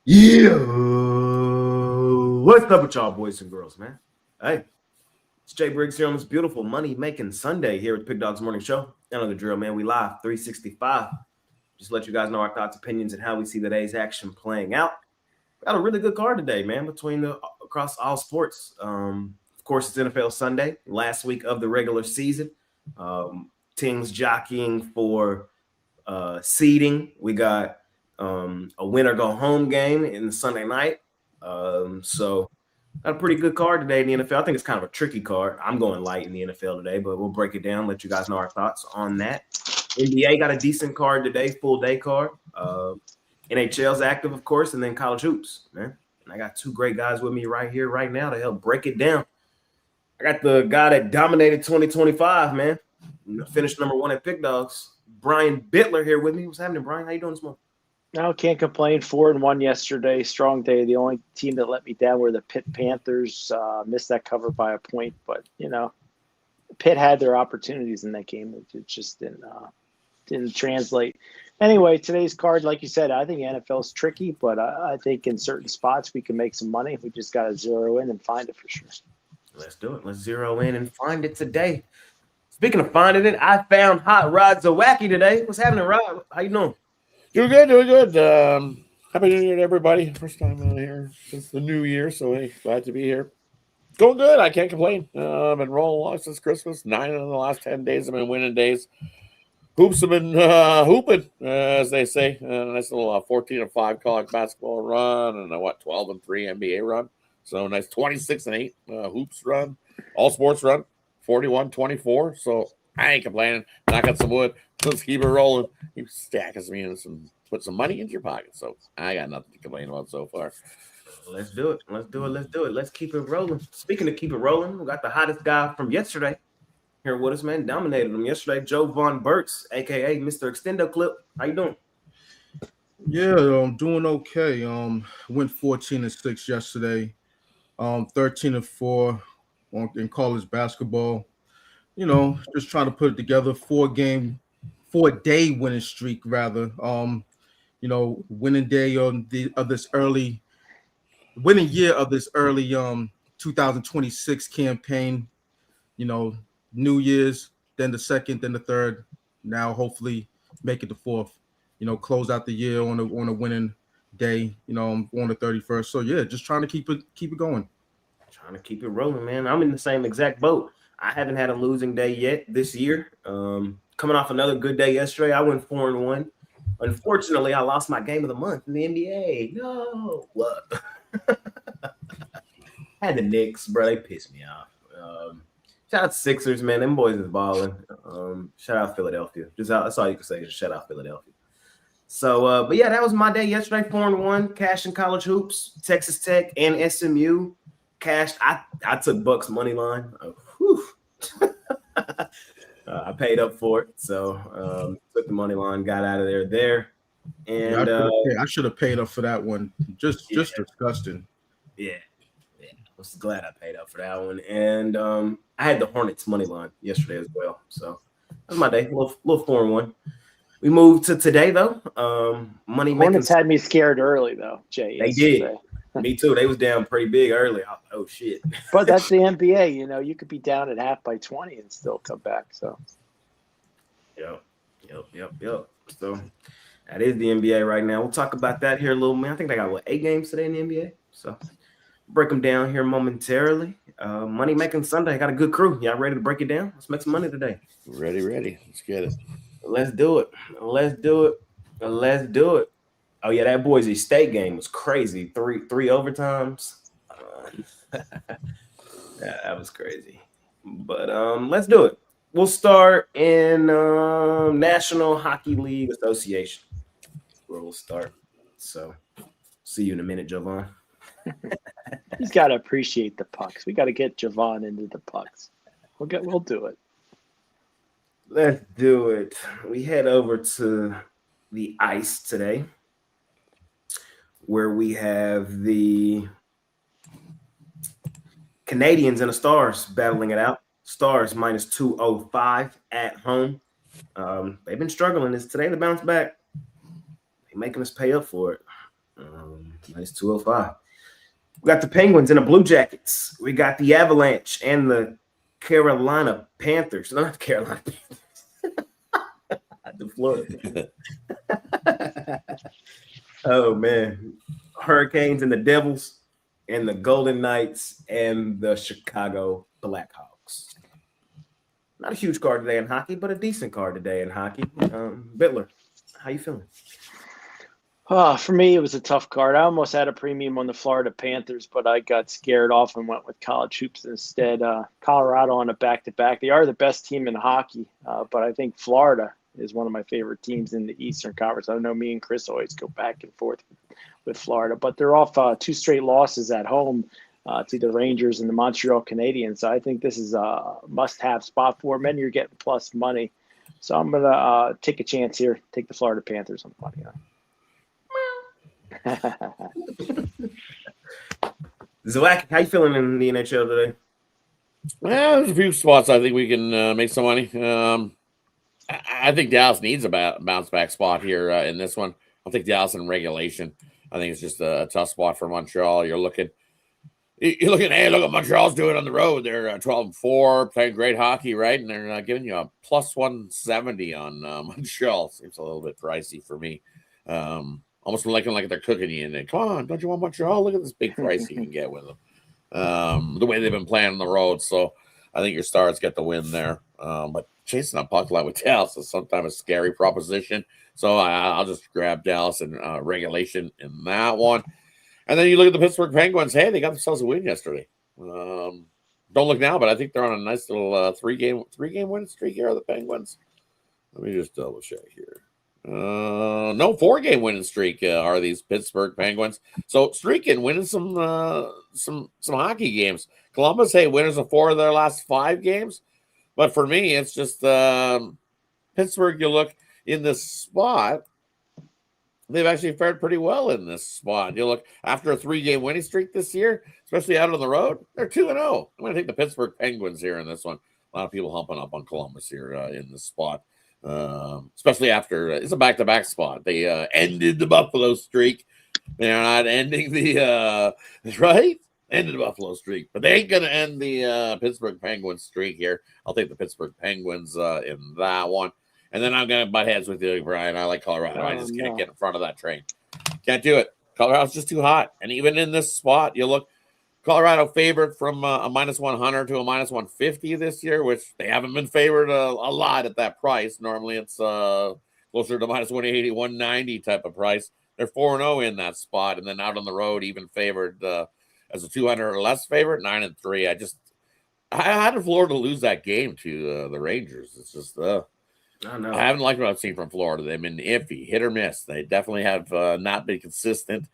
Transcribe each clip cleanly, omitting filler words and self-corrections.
Yeah. What's up with y'all, boys and girls, man? Hey, it's Jay Briggs here on this beautiful money-making Sunday here at the PickDawgz Morning Show. You know the drill, man. We live 365. Just let you guys know our thoughts, opinions, and how we see today's action playing out. Got a really good card today, man, across all sports. Of course, it's NFL Sunday, last week of the regular season. Teams jockeying for seeding. We got a winner go home game in the Sunday night. So got a pretty good card today in the NFL. I think it's kind of a tricky card. I'm going light in the NFL today, but we'll break it down, let you guys know our thoughts on that. NBA got a decent card today, full day card. NHL's active, of course, and then college hoops, man. And I got two great guys with me right here, right now to help break it down. I got the guy that dominated 2025, man. Finished number one at Pick Dawgz. Brian Bittler here with me. What's happening, Brian? How you doing this morning? No, can't complain. 4-1 yesterday. Strong day. The only team that let me down were the Pitt Panthers. Missed that cover by a point, but Pitt had their opportunities in that game. It just didn't translate. Anyway, today's card, like you said, I think NFL is tricky, but I think in certain spots we can make some money. We just got to zero in and find it for sure. Let's do it. Let's zero in and find it today. Speaking of finding it, I found Hot Rod Zawacki today. What's happening, Rod? How you doing? Doing good. Happy New Year to everybody. First time here since the new year, so hey, glad to be here. Going good. I can't complain. I've been rolling along since Christmas. 9 of the last 10 days have been winning days. Hoops have been hooping, as they say. Nice little 14-5 college basketball run and a 12-3 NBA run. So nice 26-8 hoops run, all sports run, 41-24. So I ain't complaining. Knock on some wood. Let's keep it rolling. You stack us me and put some money into your pocket. So I got nothing to complain about so far. Let's do it. Let's keep it rolling. Speaking of keep it rolling, we got the hottest guy from yesterday here with us, man. Dominated him yesterday. Joe Von Burtz, a.k.a. Mr. Extendo Clip. How you doing? Yeah, I'm doing okay. Went 14-6 yesterday. 13-4 in college basketball. Just trying to put it together. 4-day winning streak rather. Winning day winning year of this early 2026 campaign. New Year's, then the second, then the third. Now hopefully make it the fourth. Close out the year on a winning day. On the 31st. So yeah, just trying to keep it going. Trying to keep it rolling, man. I'm in the same exact boat. I haven't had a losing day yet this year. Coming off another good day yesterday, I went 4-1. Unfortunately, I lost my game of the month in the NBA. No, what? Had the Knicks, bro. They pissed me off. Shout out Sixers, man. Them boys is balling. Shout out Philadelphia. That's all you can say. Just shout out Philadelphia. So, but yeah, that was my day yesterday. 4-1, cash in college hoops, Texas Tech and SMU. Cashed. I took Bucks money line. I paid up for it, so took the money line, got out of there. And I should have paid up for that one. Just disgusting. Yeah. I was glad I paid up for that one. And I had the Hornets money line yesterday as well. So that was my day. A little 4-1. We moved to today though. Hornets had me scared early though, Jay. They did. Me too. They was down pretty big early. Oh shit! But that's the NBA. You could be down at half by 20 and still come back. So. Yep. So that is the NBA right now. We'll talk about that here a little bit. I think they got 8 games today in the NBA. So break them down here momentarily. Money making Sunday. Got a good crew. Y'all ready to break it down? Let's make some money today. Ready. Let's get it. Let's do it. Oh yeah, that Boise State game was crazy. Three overtimes. Yeah, that was crazy. But let's do it. We'll start in National Hockey League Association. Where we'll start. So see you in a minute, Jovan. He's got to appreciate the pucks. We got to get Jovan into the pucks. We'll do it. Let's do it. We head over to the ice today, where we have the Canadians and the Stars battling it out. Stars minus 205 at home. They've been struggling. It's today to bounce back. They're making us pay up for it. Nice 205. We got the Penguins and the Blue Jackets. We got the Avalanche and the Carolina Panthers. No, not the Carolina Panthers. The Florida. Oh, man. Hurricanes and the Devils and the Golden Knights and the Chicago Blackhawks. Not a huge card today in hockey, but a decent card today in hockey. Bittler, how you feeling? For me, it was a tough card. I almost had a premium on the Florida Panthers, but I got scared off and went with college hoops instead. Colorado on a back-to-back. They are the best team in hockey, but I think Florida is one of my favorite teams in the Eastern Conference. I know me and Chris always go back and forth with Florida, but they're off 2 straight losses at home to the Rangers and the Montreal Canadiens. So I think this is a must-have spot for them, and you're getting plus money. So I'm going to take a chance here, take the Florida Panthers on the money line. Zach, how you feeling in the NHL today? Well, there's a few spots I think we can make some money. I think Dallas needs a bounce back spot here in this one. I'll take Dallas in regulation. I think it's just a tough spot for Montreal. You're looking, hey, look at Montreal's doing on the road. They're 12-4, playing great hockey, right? And they're giving you a plus 170 on Montreal. Seems a little bit pricey for me. Almost like they're cooking you. And come on, don't you want Montreal? Look at this big price you can get with them. The way they've been playing on the road. So I think your Stars get the win there. But chasing a puck line with Dallas is sometimes a scary proposition. So I'll just grab Dallas in regulation in that one. And then you look at the Pittsburgh Penguins. Hey, they got themselves a win yesterday. Don't look now, but I think they're on a nice little three-game win streak here, the Penguins. Let me just double check here. No, 4-game winning streak are these Pittsburgh Penguins. So streaking, winning some hockey games. Columbus, hey, winners of 4 of their last 5 games. But for me, it's just Pittsburgh. You look in this spot, they've actually fared pretty well in this spot. You look after a 3-game winning streak this year, especially out on the road, they're 2-0. I'm going to take the Pittsburgh Penguins here in this one. A lot of people humping up on Columbus here in this spot. Especially after it's a back-to-back spot. They ended the Buffalo streak. They're not ending the right? Ended the Buffalo streak, but they ain't gonna end the Pittsburgh Penguins streak here. I'll take the Pittsburgh Penguins in that one. And then I'm gonna butt heads with you, Brian. I like Colorado. I just can't get in front of that train. Can't do it. Colorado's just too hot. And even in this spot, you look Colorado favored from a minus 100 to a minus 150 this year, which they haven't been favored a lot at that price. Normally it's closer to minus 180, 190 type of price. They're 4-0 in that spot. And then out on the road, even favored as a 200 or less favorite, 9-3. I had Florida lose that game to the Rangers. It's just, I haven't liked what I've seen from Florida. They've been iffy, hit or miss. They definitely have not been consistent.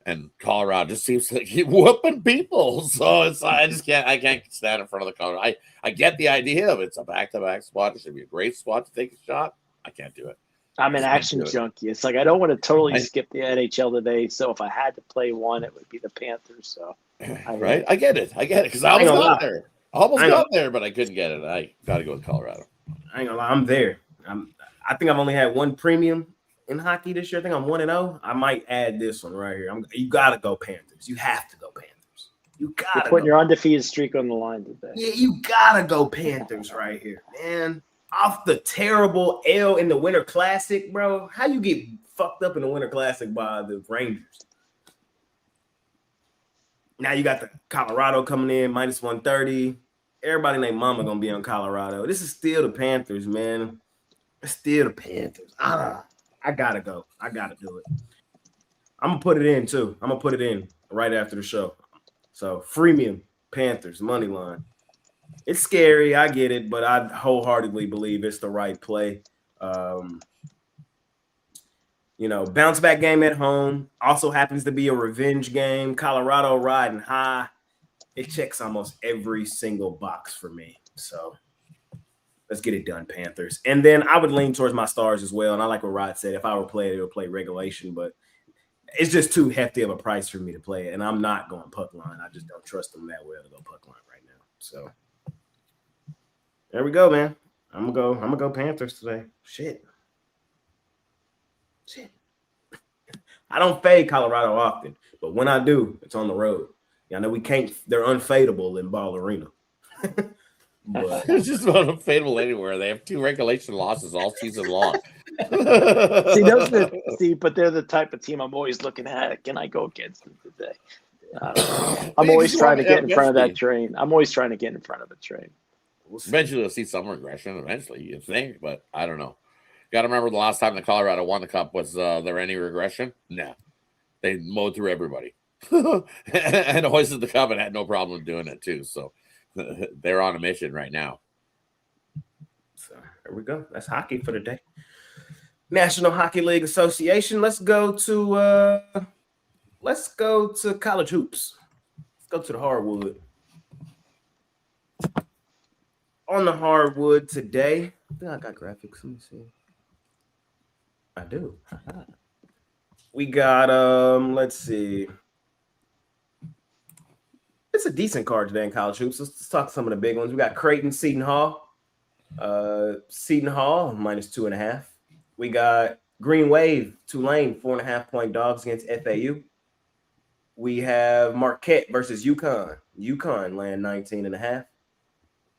And Colorado just seems to keep whooping people. So I can't stand in front of the Colorado. I get the idea of it's a back-to-back spot. It should be a great spot to take a shot. I can't do it. I'm an action junkie. It's like I don't want to totally skip the NHL today. So if I had to play one, it would be the Panthers. So I get it. Because I almost got there. Got there, but I couldn't get it. I got to go with Colorado. I ain't gonna lie, I'm there. I think I've only had one premium in hockey this year. I think I'm 1-0. I might add this one right here. You gotta go Panthers. You have to go Panthers. You gotta. You're putting your undefeated streak on the line today. Yeah, you gotta go Panthers right here, man. Off the terrible L in the Winter Classic, bro. How you get fucked up in the Winter Classic by the Rangers? Now you got the Colorado coming in, minus 130. Everybody named Mama gonna be on Colorado. This is still the Panthers, man. It's still the Panthers. I gotta go. I gotta do it. I'm gonna put it in too. I'm gonna put it in right after the show. So freemium Panthers money line. It's scary, I get it, but I wholeheartedly believe it's the right play. Bounce back game at home. Also happens to be a revenge game. Colorado riding high. It checks almost every single box for me. So let's get it done, Panthers. And then I would lean towards my Stars as well. And I like what Rod said. If I were playing, it would play regulation, but it's just too hefty of a price for me to play it. And I'm not going puck line. I just don't trust them that well to go puck line right now. So there we go, man. I'm gonna go Panthers today. Shit. I don't fade Colorado often, but when I do, it's on the road. Yeah, I know we can't. They're unfadeable in Ball Arena. But It's just about unfadeable anywhere. They have 2 regulation losses all season long. But they're the type of team I'm always looking at. Can I go against them today? I'm always trying to get in front of that train. I'm always trying to get in front of the train. Eventually, we'll see some regression. Eventually, you think, but I don't know. Got to remember the last time the Colorado won the Cup. Was there any regression? No. They mowed through everybody and hoisted the cup and had no problem doing it too. So they're on a mission right now. So there we go. That's hockey for the day. National Hockey League Association. Let's go to college hoops. Let's go to the hardwood. On the hardwood today, I think I got graphics. Let me see. I do. We got let's see. It's a decent card today in college hoops. Let's talk some of the big ones. We got Creighton, Seton Hall. Seton Hall -2.5. We got Green Wave, Tulane, 4.5-point dogs against FAU. We have Marquette versus UConn. UConn laying 19.5.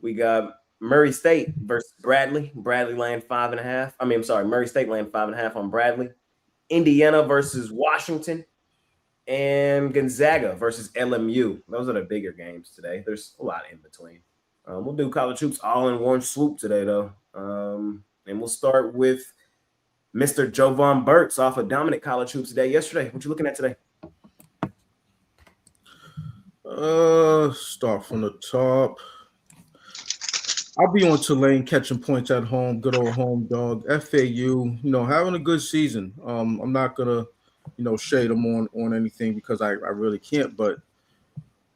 We got Murray State versus Bradley. Bradley laying 5.5. Murray State laying 5.5 on Bradley. Indiana versus Washington. And Gonzaga versus LMU. Those are the bigger games today. There's a lot in between. We'll do college hoops all in one swoop today, though. And we'll start with Mr. Jovan Burks off of Dominant College Hoops today. Yesterday, what you looking at today? Start from the top. I'll be on Tulane catching points at home. Good old home dog. FAU, having a good season. I'm not gonna, shade them on anything because I really can't. But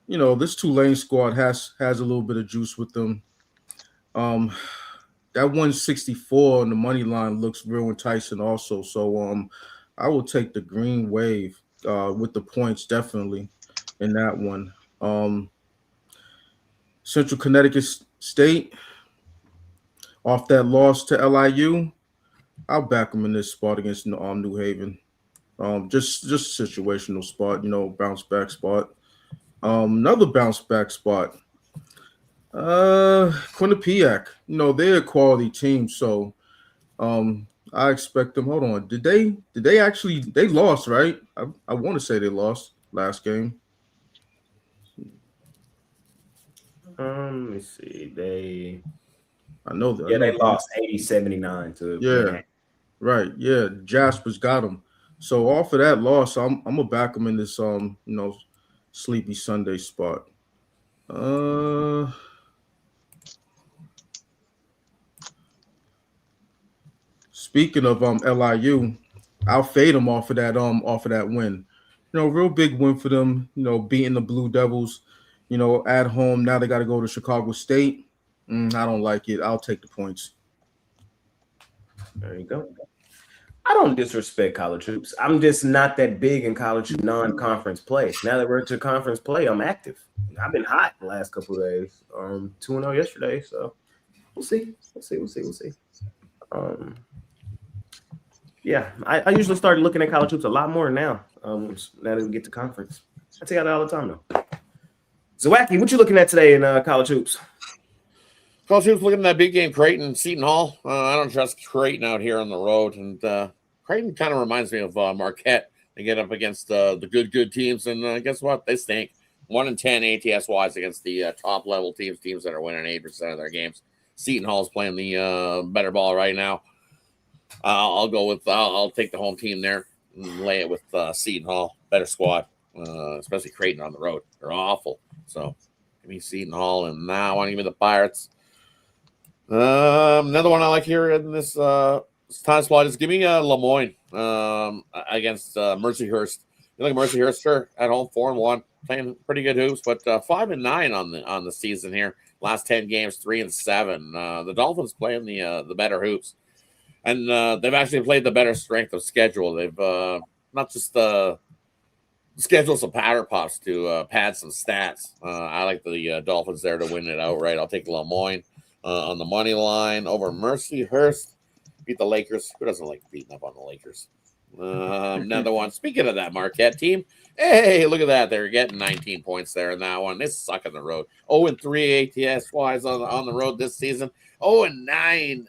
this Tulane squad has a little bit of juice with them. That 164 on the money line looks real enticing also. So I will take the Green Wave with the points definitely in that one. Central Connecticut State, off that loss to LIU, I'll back them in this spot against New Haven. Just a situational spot, bounce back spot. Another bounce back spot. Quinnipiac, they're a quality team, so I expect them. Hold on, did they actually lost, right? I want to say they lost last game. Let me see. I know that. Yeah, they lost 80-79 to. Yeah, right. Yeah, Jasper's got them. So off of that loss, I'm gonna back them in this sleepy Sunday spot. Speaking of LIU, I'll fade them off of that win. Real big win for them. Beating the Blue Devils. At home. Now they got to go to Chicago State. I don't like it. I'll take the points. There you go. I don't disrespect college hoops. I'm just not that big in college non-conference play. Now that we're into conference play, I'm active. I've been hot the last couple of days. 2-0 yesterday, so we'll see. Yeah, I usually start looking at college hoops a lot more now. Now that we get to conference, I take that all the time though. Zawacki, what you looking at today in college hoops? College hoops looking at that big game, Creighton, Seton Hall. I don't trust Creighton out here on the road, and Creighton kind of reminds me of Marquette. They get up against the good teams, and guess what? They stink. 1-10 ATS wise against the top level teams that are winning 80% of their games. Seton Hall's playing the better ball right now. I'll take the home team there and lay it with Seton Hall, better squad, especially Creighton on the road. They're awful. So give me Seton Hall, and now I want to give me the Pirates. Another one I like here in this time slot is give me Lemoyne against Mercyhurst. You look at Mercyhurst, sure, at home 4-1, playing pretty good hoops, but 5-9 on the season here. Last 10 games, 3-7. The Dolphins playing the better hoops, and they've actually played the better strength of schedule. They've not just scheduled some powder puffs to pad some stats. I like the Dolphins there to win it outright. I'll take Lemoyne on the money line over Mercyhurst. Beat the Lakers. Who doesn't like beating up on the Lakers? Another one. Speaking of that Marquette team, hey, look at that. They're getting 19 points there in that one. They suck on the road. 0-3 ATS-wise on the road this season. 0-9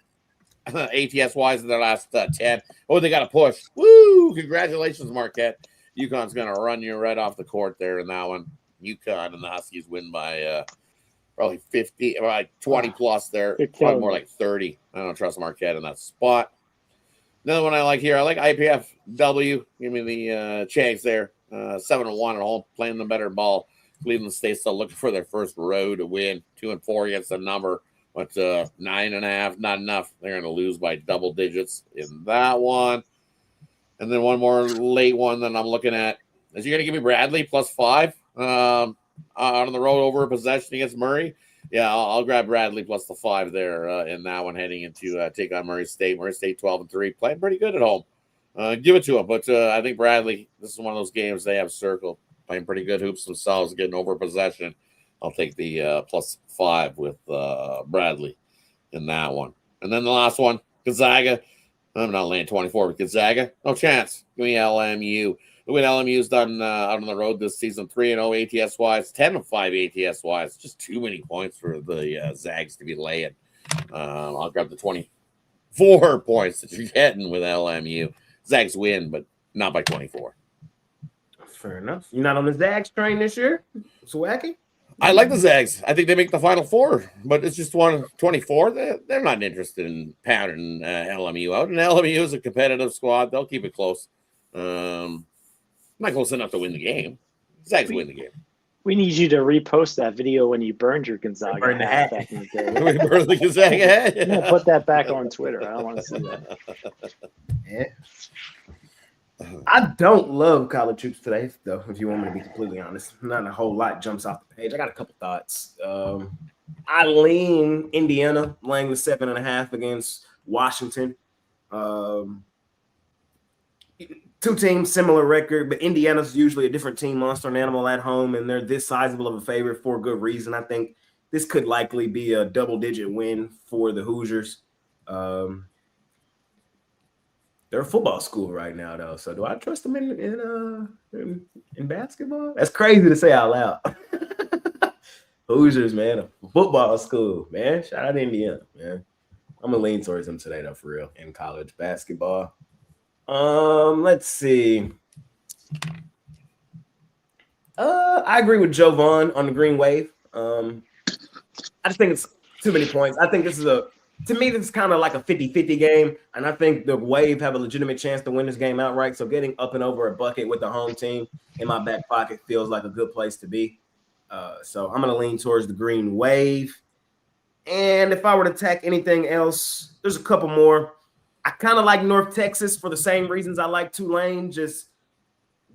ATS-wise in their last 10. Oh, they got to push. Woo! Congratulations, Marquette. UConn's going to run you right off the court there in that one. UConn and the Huskies win by probably 50, like 20 plus there. Probably more like 30. I don't trust Marquette in that spot. Another one I like here. I like IPFW. Give me the Chags there. 7-1 at home, playing the better ball. Cleveland State still looking for their first road win. 2-4 against the number. But 9.5, not enough. They're going to lose by double digits in that one. And then one more late one that I'm looking at. Is you going to give me Bradley +5 on the road over a possession against Murray? Yeah, I'll grab Bradley plus the 5 there in that one heading into take on Murray State. Murray State 12-3, playing pretty good at home. Give it to them. But I think Bradley, this is one of those games they have circled. Playing pretty good hoops themselves, getting over possession. I'll take the +5 with Bradley in that one. And then the last one, Gonzaga. I'm not laying 24 with Gonzaga. No chance. Give me LMU. Look what LMU's done out on the road this season. 3-0 ATS-wise, 10-5 ATS-wise. Just too many points for the Zags to be laying. I'll grab the 24 points that you're getting with LMU. Zags win, but not by 24. Fair enough. You're not on the Zags train this year? It's wacky. I like the Zags. I think they make the Final Four, but it's just 1-24. They're not interested in pounding LMU out. And LMU is a competitive squad. They'll keep it close. Not close enough to win the game. Zags win the game. We need you to repost that video when you burned your Gonzaga Burn the hat. back in the day. We burned the Gonzaga hat. Yeah, put that back on Twitter. I don't want to see that. Yeah. I don't love college hoops today, though, if you want me to be completely honest. Not a whole lot jumps off the page. I got a couple thoughts. I lean Indiana laying the 7.5 against Washington. Two teams, similar record, but Indiana's usually a different team, monster and animal at home, and they're this sizable of a favorite for good reason. I think this could likely be a double-digit win for the Hoosiers. They're a football school right now, though. So do I trust them in basketball? That's crazy to say out loud. Hoosiers, man, a football school, man. Shout out to Indiana, man. I'm gonna lean towards them today, though, for real, in college basketball. Let's see. I agree with Joe Vaughn on the Green Wave. I just think it's too many points. I think this is to me, this is kind of like a 50-50 game, and I think the Wave have a legitimate chance to win this game outright. So getting up and over a bucket with the home team in my back pocket feels like a good place to be. So I'm going to lean towards the Green Wave. And if I were to tack anything else, there's a couple more. I kind of like North Texas for the same reasons I like Tulane, just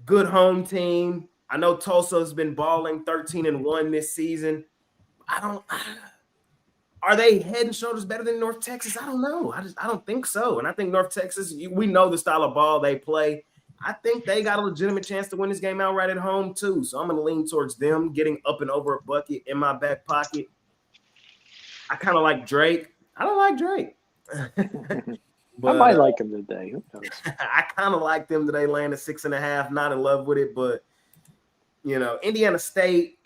good home team. I know Tulsa's been balling 13-1 this season. Are they head and shoulders better than North Texas? I don't know. I don't think so. And I think North Texas, we know the style of ball they play. I think they got a legitimate chance to win this game outright at home too. So I'm going to lean towards them getting up and over a bucket in my back pocket. I kind of like Drake. I don't like Drake. But, I might like him today. Who knows? I kind of like them today, laying a 6.5. Not in love with it, but Indiana State.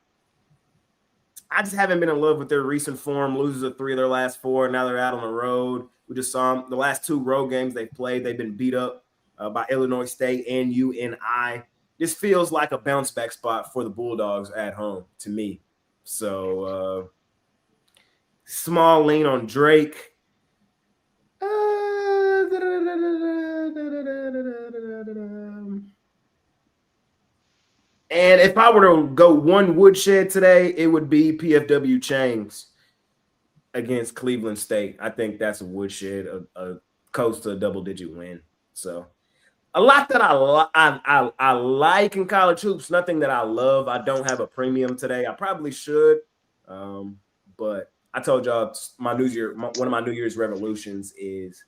I just haven't been in love with their recent form. Losers of 3 of their last 4. Now they're out on the road. We just saw them. The last 2 road games they've played, they've been beat up by Illinois State and UNI. This feels like a bounce back spot for the Bulldogs at home to me. So small lean on Drake. And if I were to go one woodshed today, it would be PFW Chains against Cleveland State. I think that's a woodshed, a close to a double-digit win. So a lot that I like in college hoops, nothing that I love. I don't have a premium today. I probably should, but I told y'all one of my New Year's resolutions is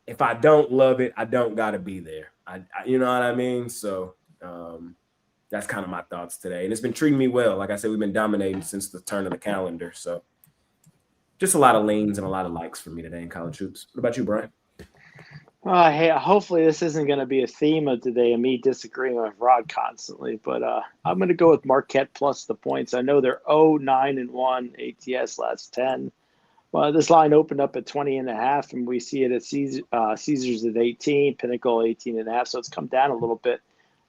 if I don't love it, I don't got to be there. You know what I mean? So that's kind of my thoughts today. And it's been treating me well. Like I said, we've been dominating since the turn of the calendar. So just a lot of leans and a lot of likes for me today in college hoops. What about you, Brian? Hey, hopefully this isn't going to be a theme of today and me disagreeing with Rod constantly, but I'm going to go with Marquette plus the points. I know they're 0-9-1 ATS last 10. Well, this line opened up at 20.5, and we see it at Caesars at 18, Pinnacle 18.5, so it's come down a little bit.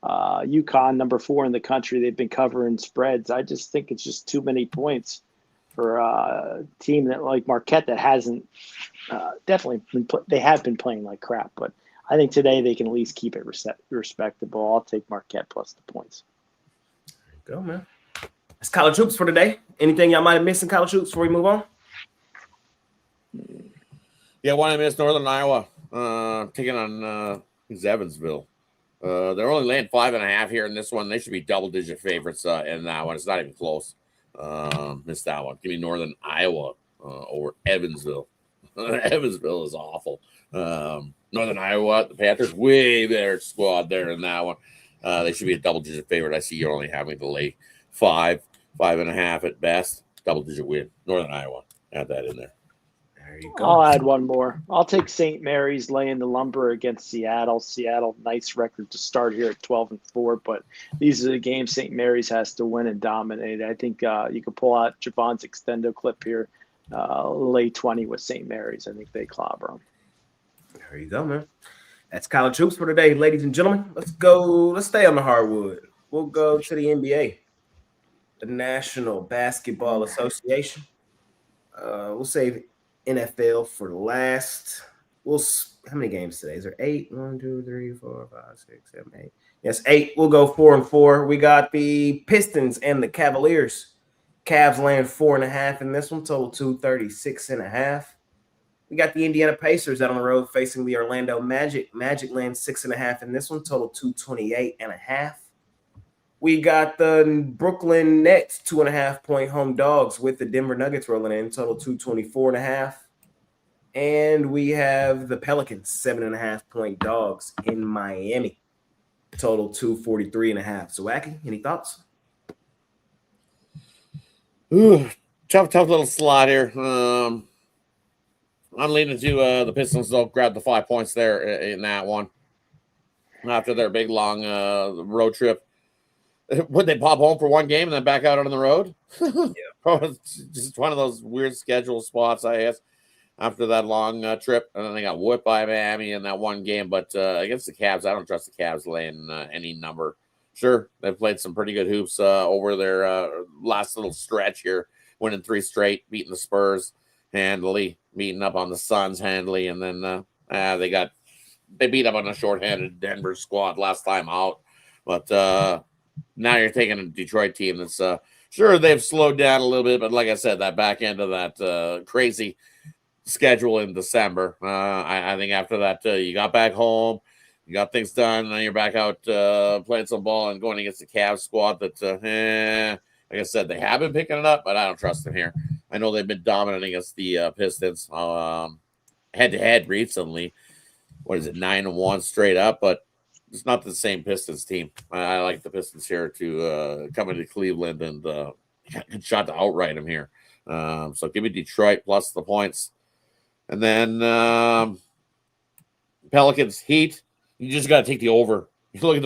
UConn, number 4 in the country, they've been covering spreads. I just think it's just too many points for a team that like Marquette that hasn't definitely they have been playing like crap, but I think today they can at least keep it respectable. I'll take Marquette plus the points. There you go, man. That's college hoops for today. Anything y'all might have missed in college hoops before we move on? Yeah, one I missed, Northern Iowa, taking on Evansville. They're only laying 5.5 here in this one. They should be double-digit favorites in that one. It's not even close. Missed that one. Give me Northern Iowa over Evansville. Evansville is awful. Northern Iowa, the Panthers, way better squad there in that one. They should be a double-digit favorite. I see you're only having to lay 5.5 at best. Double-digit win. Northern Iowa. Add that in there. There you go. I'll add one more. I'll take St. Mary's laying the lumber against Seattle. Seattle, nice record to start here at 12-4, but these are the games St. Mary's has to win and dominate. I think you can pull out Javon's extendo clip here, lay 20 with St. Mary's. I think they clobber them. There you go, man. That's college hoops for today, ladies and gentlemen. Let's go. Let's stay on the hardwood. We'll go to the NBA, the National Basketball Association. We'll save NFL for last. How many games today? Is there 8? 1, 2, 3, 4, 5, 6, 7, 8. Yes, 8. We'll go 4-4. We got the Pistons and the Cavaliers. Cavs laying 4.5 in this one, total 236.5. We got the Indiana Pacers out on the road facing the Orlando Magic. Magic laying 6.5 in this one, total 228.5. We got the Brooklyn Nets 2.5-point home dogs with the Denver Nuggets rolling in, total 224.5. And we have the Pelicans 7.5-point dogs in Miami, total 243.5. So, Wacky, any thoughts? Ooh, tough little slot here. I'm leaning to the Pistons. They'll grab the 5 points there in that one after their big long road trip. Would they pop home for one game and then back out on the road? Yeah. It's just one of those weird schedule spots, I guess, after that long trip. And then they got whipped by Miami in that one game. But against the Cavs, I don't trust the Cavs laying any number. Sure, they've played some pretty good hoops over their last little stretch here, winning 3 straight, beating the Spurs handily, beating up on the Suns handily. And then they beat up on a shorthanded Denver squad last time out. But now you're taking a Detroit team that's sure they've slowed down a little bit, but like I said, that back end of that crazy schedule in December. I think after that you got back home, you got things done, and then you're back out playing some ball and going against the Cavs squad that like I said, they have been picking it up, but I don't trust them here. I know they've been dominant against the Pistons head-to-head recently. What is it, 9-1 straight up, but it's not the same Pistons team. I like the Pistons here to come into Cleveland and good shot to outright them here. So give me Detroit plus the points. And then Pelicans Heat. You just got to take the over. You look at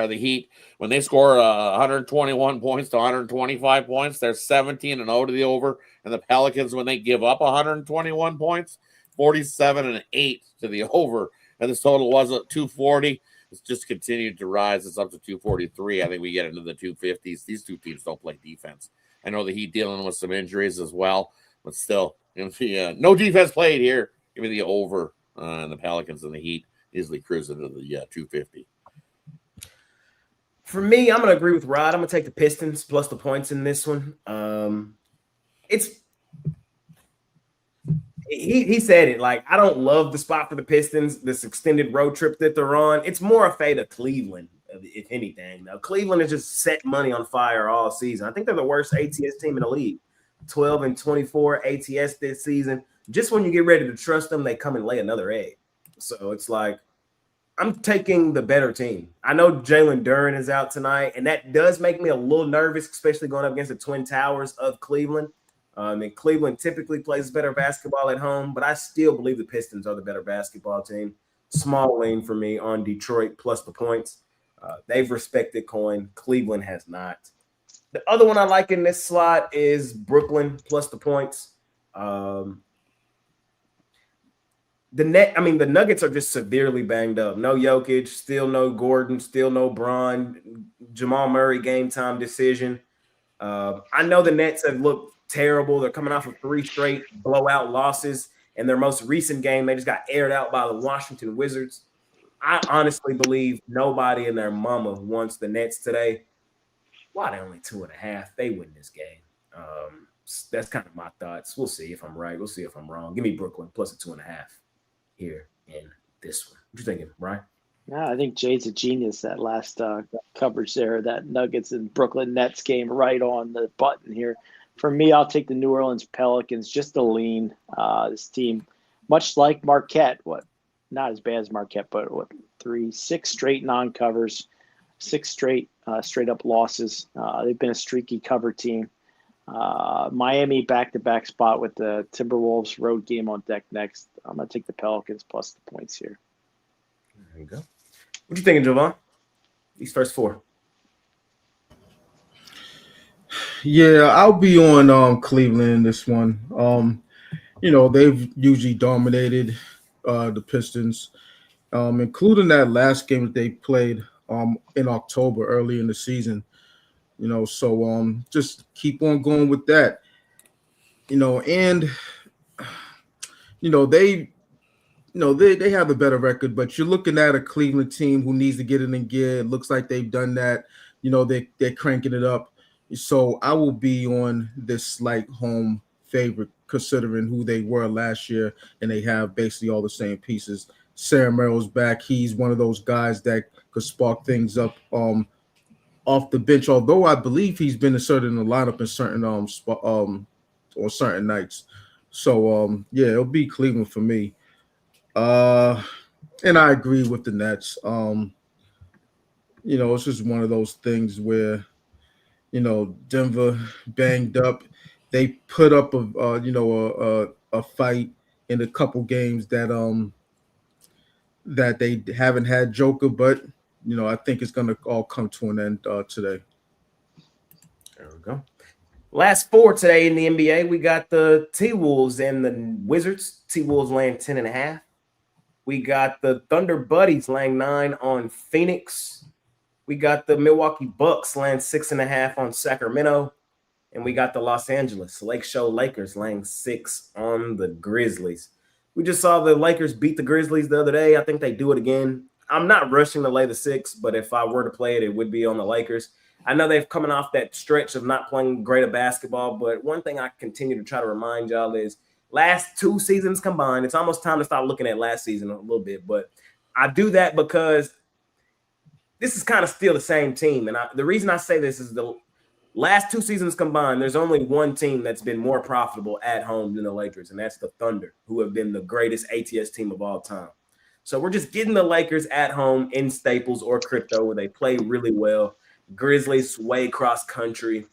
the Heat. When they score 121 points to 125 points, they're 17-0 to the over. And the Pelicans, when they give up 121 points, 47-8 to the over. And this total was at 240. It's just continued to rise. It's up to 243. I think we get into the 250s. These two teams don't play defense. I know the Heat dealing with some injuries as well, but still, no defense played here. Give me the over and the Pelicans and the Heat easily cruising to the 250. For me, I'm going to agree with Rod. I'm going to take the Pistons plus the points in this one. He said it, like, I don't love the spot for the Pistons, this extended road trip that they're on. It's more a fate of Cleveland, if anything. Now, Cleveland has just set money on fire all season. I think they're the worst ATS team in the league. 12-24 ATS this season. Just when you get ready to trust them, they come and lay another egg. So it's like, I'm taking the better team. I know Jalen Duren is out tonight, and that does make me a little nervous, especially going up against the Twin Towers of Cleveland. And Cleveland typically plays better basketball at home, but I still believe the Pistons are the better basketball team. Small lean for me on Detroit plus the points. They've respected coin. Cleveland has not. The other one I like in this slot is Brooklyn plus the points. The Nuggets are just severely banged up. No Jokic, still no Gordon, still no Braun. Jamal Murray game time decision. I know the Nets have looked terrible. They're coming off of 3 straight blowout losses. In their most recent game, they just got aired out by the Washington Wizards. I honestly believe nobody and their mama wants the Nets today. Why they only 2.5? They win this game. That's kind of my thoughts. We'll see if I'm right. We'll see if I'm wrong. Give me Brooklyn plus a 2.5 here in this one. What you thinking, Brian? Yeah, I think Jay's a genius. That last coverage there, that Nuggets and Brooklyn Nets game, right on the button here. For me, I'll take the New Orleans Pelicans just to lean. This team, much like Marquette, not as bad as Marquette, but 6 straight non-covers, 6 straight straight-up losses. They've been a streaky cover team. Miami back-to-back spot with the Timberwolves road game on deck next. I'm going to take the Pelicans plus the points here. There you go. What you thinking, Jovan? These first 4. Yeah, I'll be on Cleveland in this one. They've usually dominated the Pistons, including that last game that they played in October, early in the season. So just keep on going with that. They have a better record, but you're looking at a Cleveland team who needs to get it in gear. It looks like they've done that. They're cranking it up. So I will be on this slight home favorite, considering who they were last year, and they have basically all the same pieces. Sam Merrill's back. He's one of those guys that could spark things up off the bench, although I believe he's been inserted in the lineup in certain on certain nights. So it'll be Cleveland for me. And I agree with the Nets. It's just one of those things where Denver banged up. They put up a fight in a couple games that they haven't had Joker, but I think it's going to all come to an end today. There we go. Last 4 today in the NBA, we got the T-Wolves and the Wizards. T-Wolves laying 10.5. We got the Thunder Buddies laying 9 on Phoenix. We got the Milwaukee Bucks laying 6.5 on Sacramento. And we got the Los Angeles Lake Show Lakers laying 6 on the Grizzlies. We just saw the Lakers beat the Grizzlies the other day. I think they do it again. I'm not rushing to lay the 6, but if I were to play it, it would be on the Lakers. I know they've coming off that stretch of not playing great of basketball, but one thing I continue to try to remind y'all is last 2 seasons combined, it's almost time to start looking at last season a little bit, but I do that because this is kind of still the same team. And the reason I say this is the last 2 seasons combined, there's only one team that's been more profitable at home than the Lakers, and that's the Thunder, who have been the greatest ATS team of all time. So we're just getting the Lakers at home in Staples or Crypto, where they play really well. Grizzlies sway cross country.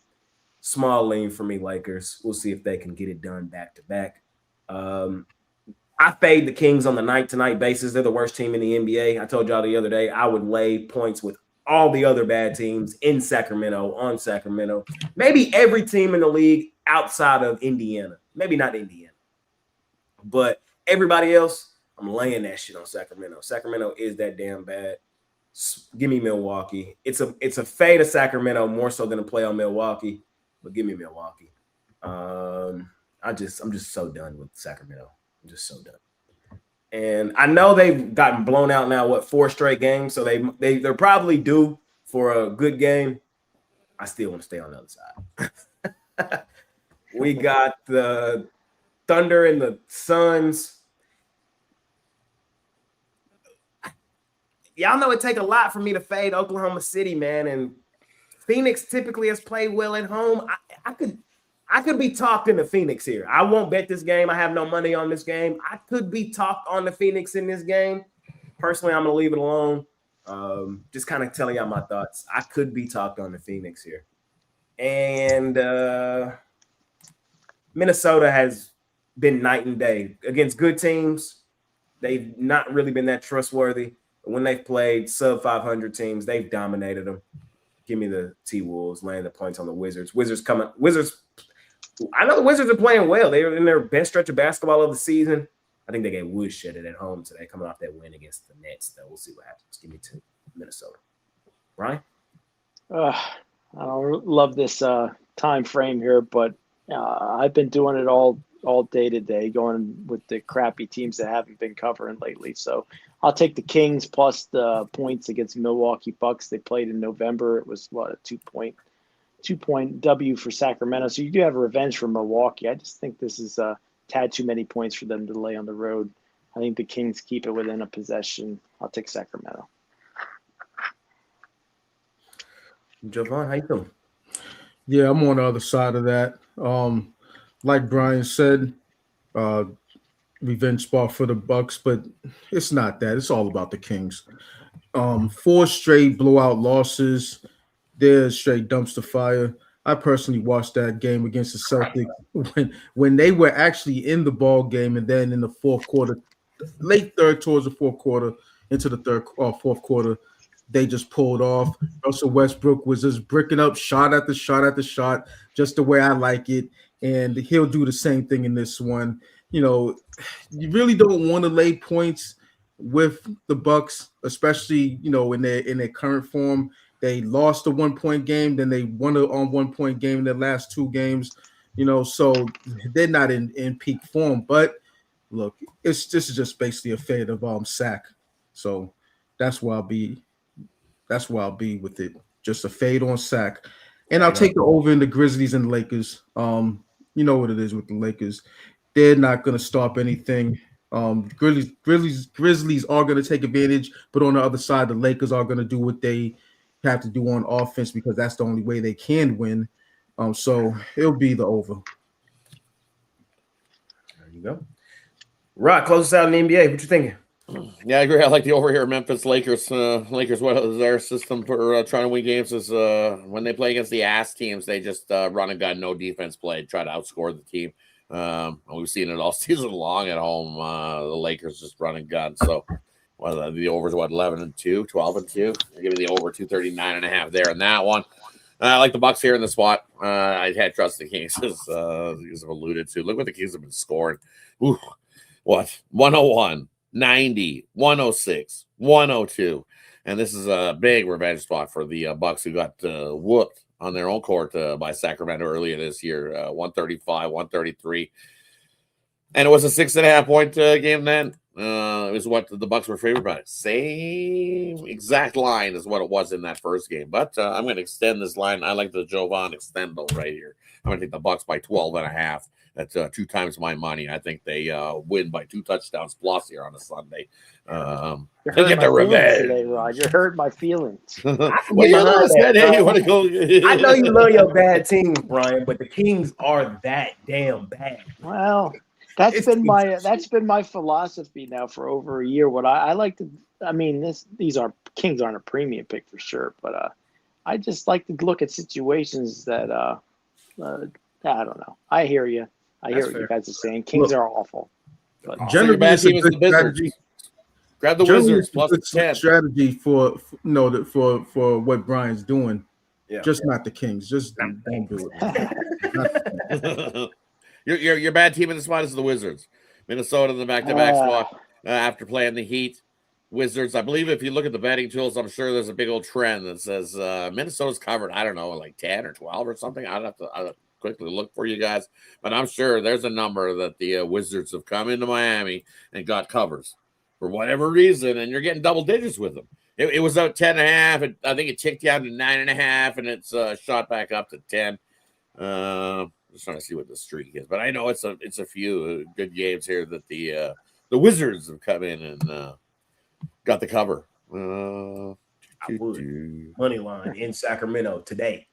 Small lean for me, Lakers. We'll see if they can get it done back to back. I fade the Kings on the night-to-night basis. They're the worst team in the NBA. I told y'all the other day I would lay points with all the other bad teams in Sacramento, on Sacramento. Maybe every team in the league outside of Indiana. Maybe not Indiana. But everybody else, I'm laying that shit on Sacramento. Sacramento is that damn bad. Give me Milwaukee. It's a fade of Sacramento more so than a play on Milwaukee, but give me Milwaukee. I'm just so done with Sacramento. I'm just so done. And I know they've gotten blown out now, 4 straight games, so they're probably due for a good game. I still want to stay on the other side. We got the Thunder and the Suns. Y'all know it take a lot for me to fade Oklahoma City, man. And Phoenix typically has played well at home. I could be talked into Phoenix here. I won't bet this game. I have no money on this game. I could be talked on the Phoenix in this game. Personally, I'm going to leave it alone. Just kind of telling y'all my thoughts. I could be talked on the Phoenix here. And Minnesota has been night and day against good teams. they've not really been that trustworthy. When they've played sub 500 teams, they've dominated them. Give me the T-Wolves laying the points on the Wizards. Wizards. I know the Wizards are playing well. They were in their best stretch of basketball of the season. I think they get woodshedded at home today, coming off that win against the Nets. Though we'll see what happens. Give me 2, Minnesota. Brian? I don't love this time frame here, but I've been doing it all day today, going with the crappy teams that haven't been covering lately. So I'll take the Kings plus the points against Milwaukee Bucks. They played in November. It was a 2-point W for Sacramento. So you do have a revenge for Milwaukee. I just think this is a tad too many points for them to lay on the road. I think the Kings keep it within a possession. I'll take Sacramento. Jovan, how you feeling? Yeah, I'm on the other side of that. Like Brian said, revenge spot for the Bucks, but it's not that. It's all about the Kings. 4 straight blowout losses. They're straight dumpster fire. I personally watched that game against the Celtics when they were actually in the ball game, and then in the fourth quarter, late third towards the fourth quarter, into the fourth quarter, they just pulled off. Russell Westbrook was just bricking up shot after shot after shot, just the way I like it. And he'll do the same thing in this one. You know, you really don't want to lay points with the Bucks, especially, you know, in their current form. They lost a 1-point game, then they won a 1-point game in their last 2 games. You know, so they're not in peak form. But look, this is just basically a fade of sack. So that's where I'll be. That's where I'll be with it. Just a fade on sack. And I'll take the over in the Grizzlies and Lakers. You know what it is with the Lakers. They're not going to stop anything. Grizzlies are going to take advantage, but on the other side, the Lakers are going to do what they have to do on offense because that's the only way they can win. So it'll be the over. There you go. Rock, close us out in the NBA. What you thinking? Yeah, I agree. I like the over here. Memphis Lakers. Lakers, what is their system for trying to win games is when they play against the ass teams, they just run and gun, no defense play, try to outscore the team. We've seen it all season long at home. The Lakers just run and gun. So the over is 11-2, 12-2. Give me the over 239.5 there in that one. I like the Bucks here in the spot. I had trust the Kings as have alluded to. Look what the Kings have been scoring. Ooh, what 101. 90, 106, 102. And this is a big revenge spot for the Bucks, who got whooped on their own court by Sacramento earlier this year, 135, 133. And it was a 6.5-point game then. It was what the Bucks were favored by. Same exact line as what it was in that first game. But I'm going to extend this line. I like the Jovan extendo right here. I'm going to take the Bucks by 12.5. That's 2 times my money. I think they win by 2 touchdowns plus here on a Sunday. You're hurting my feelings today, Rod. You're hurting my feelings. I know you love your bad teams, Brian, but the Kings are that damn bad. Well, that's been my philosophy now for over a year. What I like to, I mean, these Kings aren't a premium pick for sure, but I just like to look at situations that I don't know. I hear you. I hear what you guys are saying. Kings are awful. But generally, it's a good strategy. Grab the Wizards plus the 10. Strategy for what Brian's doing. Yeah. Just not the Kings. Just don't do it. Your bad team in the spot is the Wizards. Minnesota in the back-to-back spot after playing the Heat. Wizards. I believe if you look at the betting tools, I'm sure there's a big old trend that says Minnesota's covered. I don't know, like 10 or 12 or something. I'd have to quickly look for you guys, but I'm sure there's a number that the Wizards have come into Miami and got covers for whatever reason, and you're getting double digits with them. It was out 10.5. I think it ticked down to 9.5, and it's shot back up to 10. Just trying to see what the streak is, but I know it's a few good games here that the Wizards have come in and got the cover. Money line in Sacramento today.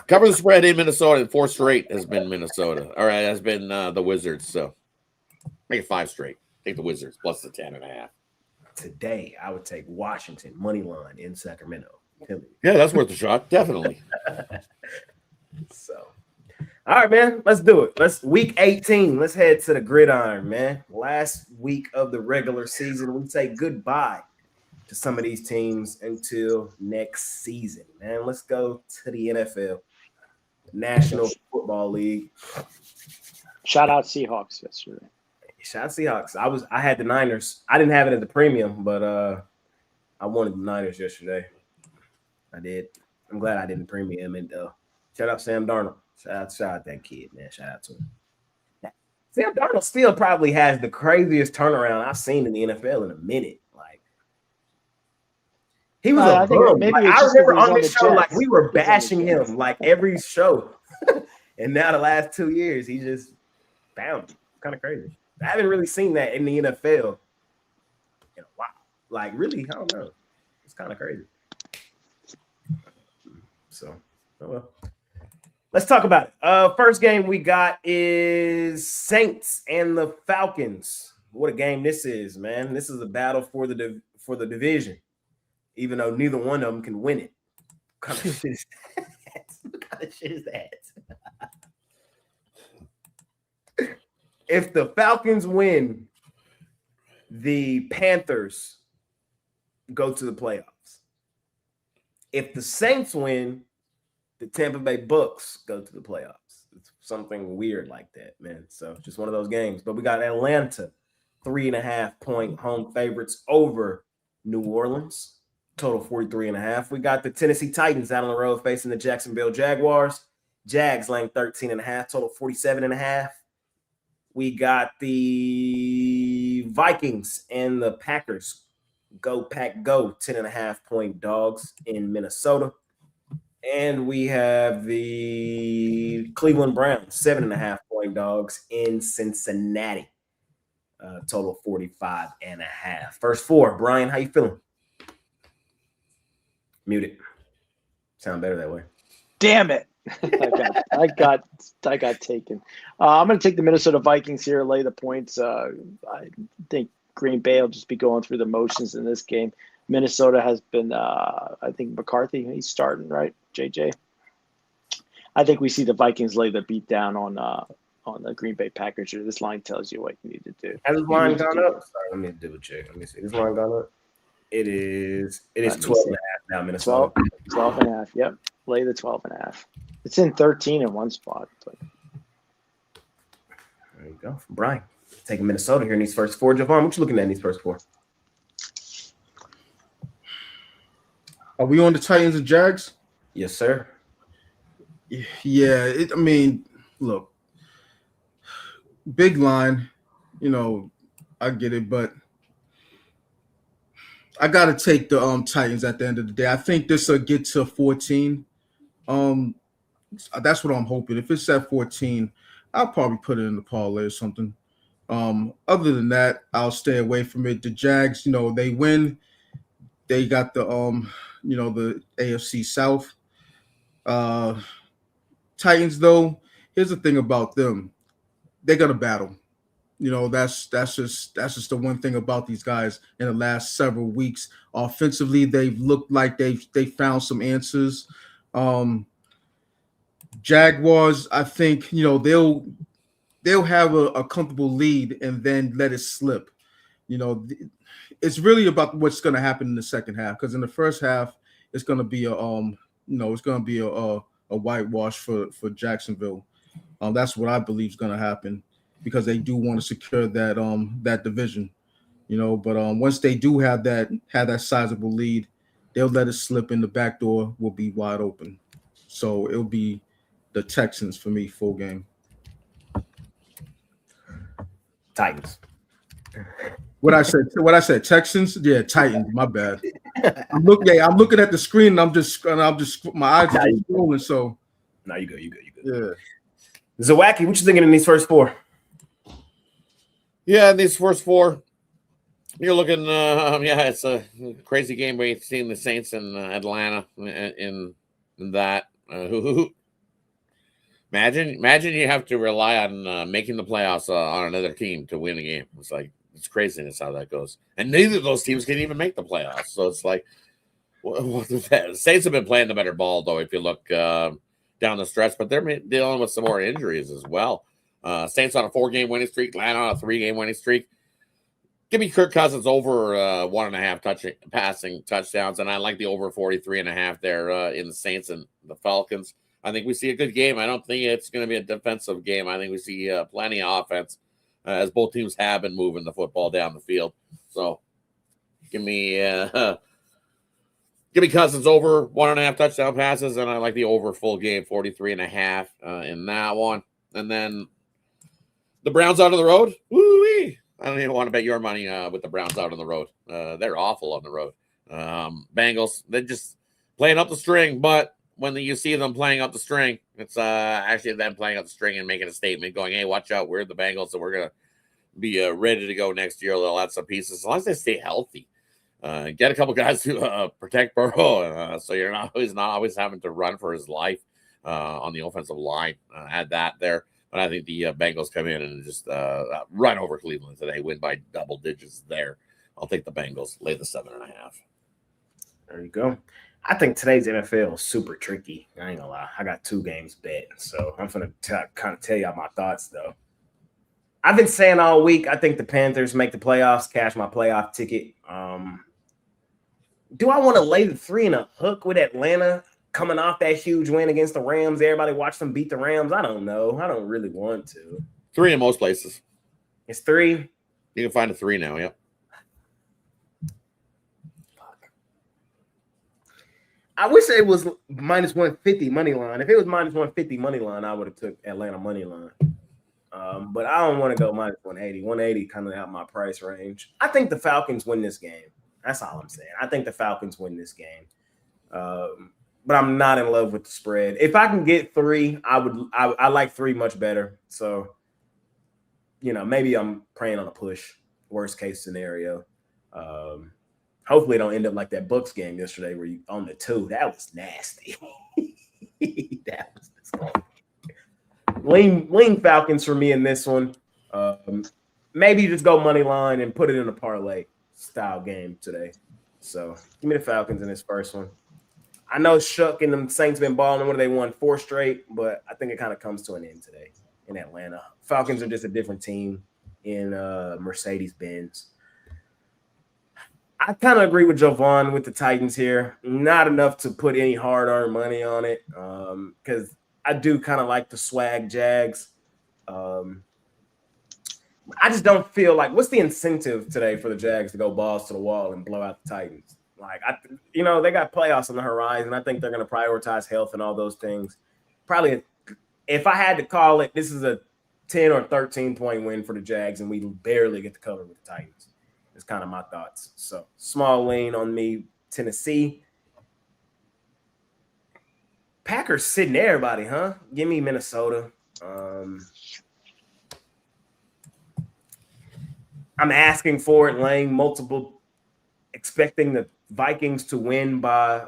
Cover the spread in Minnesota, and 4 straight has been Minnesota. All right, has been the Wizards. So make it 5 straight. Take the Wizards plus the 10.5. Today, I would take Washington money line in Sacramento. Yeah, that's worth a shot, definitely. So, All right, man. Let's do it. Week 18. Let's head to the gridiron, man. Last week of the regular season. We say goodbye to some of these teams until next season, man. Let's go to the NFL, National Football League. Shout out Seahawks yesterday. Shout out Seahawks. I had the Niners. I didn't have it at the premium, but I wanted the Niners yesterday. I did. I'm glad I didn't premium it though. Shout out Sam Darnold. Shout out that kid, man. Shout out to him. Sam Darnold still probably has the craziest turnaround I've seen in the NFL in a minute. Like he was a bum. Like, I remember on this show, like we were bashing him like every show, and now the last 2 years he just found it. Kind of crazy. I haven't really seen that in the NFL in a while. Like really, I don't know. It's kind of crazy. So, oh well. Let's talk about it. First game we got is Saints and the Falcons. What a game this is, man. This is a battle for the division, even though neither one of them can win it. What kind of shit is that? What kind of shit is that? If the Falcons win, the Panthers go to the playoffs. If the Saints win, the Tampa Bay Bucks go to the playoffs. It's something weird like that, man. So just one of those games. But we got Atlanta, 3.5-point home favorites over New Orleans. Total 43.5. We got the Tennessee Titans out on the road facing the Jacksonville Jaguars. Jags laying 13.5. Total 47.5. We got the Vikings and the Packers. Go Pack Go, 10.5-point dogs in Minnesota. And we have the Cleveland Browns, 7.5-point dogs in Cincinnati. Total 45.5. First four. Brian, how you feeling? Mute it. Sound better that way. Damn it. I got taken. I'm going to take the Minnesota Vikings here, lay the points. I think Green Bay will just be going through the motions in this game. Minnesota has been, I think McCarthy, he's starting, right, JJ? I think we see the Vikings lay the beat down on the Green Bay Packers. This line tells you what you need to do. Has this line gone up? Sorry, let me double check. Let me see. This line gone up? It is 12.5 now, Minnesota. 12.5, yep. Lay the 12.5. It's in 13 in one spot. But. There you go. Brian, taking Minnesota here in these first four. Javon, what you looking at in these first four? Are we on the Titans and Jags? Yes, sir. Yeah, I mean, look, big line, I get it, but I got to take the Titans at the end of the day. I think this will get to 14. That's what I'm hoping. If it's at 14, I'll probably put it in the parlay or something. Other than that, I'll stay away from it. The Jags, they win. They got the the AFC South. Titans, though, here's the thing about them. They're gonna battle. That's just the one thing about these guys in the last several weeks. Offensively, they've looked like they found some answers. Jaguars, I think, they'll have a comfortable lead and then let it slip. It's really about what's going to happen in the second half, because in the first half it's going to be a whitewash for Jacksonville. That's what I believe is going to happen, because they do want to secure that division. But once they do have that sizable lead, they'll let it slip, and the back door will be wide open. So it'll be the Texans for me, full game. Titans. What I said, Texans? Yeah, Titans. My bad. I'm looking at the screen, and I'm just my eyes are just scrolling. So, no, you good. Yeah. Zawacki, what you thinking in these first four? Yeah, in these first four, you're looking. It's a crazy game. We've seen the Saints in Atlanta in that. Imagine you have to rely on making the playoffs on another team to win a game. It's craziness how that goes. And neither of those teams can even make the playoffs. So it's like, the Saints have been playing the better ball, though. If you look, down the stretch, but they're dealing with some more injuries as well. Saints on a 4-game winning streak, Atlanta on a 3-game winning streak. Give me Kirk Cousins over 1.5 passing touchdowns, and I like the over 43.5 there in the Saints and the Falcons. I think we see a good game. I don't think it's going to be a defensive game. I think we see plenty of offense, as both teams have been moving the football down the field. So give me Cousins over 1.5 touchdown passes, and I like the over full game 43.5 in that one. And then the Browns out on the road. Woo-wee. I don't even want to bet your money with the Browns out on the road. They're awful on the road. Bengals, they're just playing up the string, but when you see them playing up the string, it's actually them playing up the string and making a statement, going, hey, watch out, we're the Bengals, and we're going to be ready to go next year. They'll add some pieces, as long as they stay healthy. Get a couple guys to protect Burrow, so you're not always having to run for his life on the offensive line. Add that there. But I think the Bengals come in and just run over Cleveland today, win by double digits there. I'll take the Bengals, lay the 7.5. There you go. I think today's NFL is super tricky. I ain't gonna lie. I got 2 games bet, so I'm gonna kind of tell y'all my thoughts though. I've been saying all week, I think the Panthers make the playoffs, cash my playoff ticket. Do I want to lay the 3 in a hook with Atlanta coming off that huge win against the Rams? Everybody watched them beat the Rams. I don't know. I don't really want to. 3 in most places. It's 3. You can find a 3 now, yep. I wish it was minus 150 money line. If it was minus 150 money line, I would have took Atlanta money line. But I don't want to go minus 180. 180 kind of out my price range. I think the Falcons win this game. That's all I'm saying. I think the Falcons win this game. But I'm not in love with the spread. If I can get 3, I like 3 much better. So, maybe I'm praying on a push, worst case scenario. Hopefully it don't end up like that Bucks game yesterday where you on the 2. That was nasty. That was disgusting. Lean Falcons for me in this one. Maybe just go money line and put it in a parlay style game today. So give me the Falcons in this first one. I know Shuck and the Saints been balling. What they won 4 straight, but I think it kind of comes to an end today in Atlanta. Falcons are just a different team in Mercedes-Benz. I kind of agree with Jovan with the Titans here. Not enough to put any hard-earned money on it because I do kind of like the swag Jags. I just don't feel like – what's the incentive today for the Jags to go balls to the wall and blow out the Titans? Like, they got playoffs on the horizon. I think they're going to prioritize health and all those things. Probably, if I had to call it, this is a 10 or 13-point win for the Jags, and we barely get to cover with the Titans. It's kind of my thoughts. So, small lean on me, Tennessee. Packers sitting everybody, huh? Give me Minnesota. I'm asking for it, laying multiple, expecting the Vikings to win by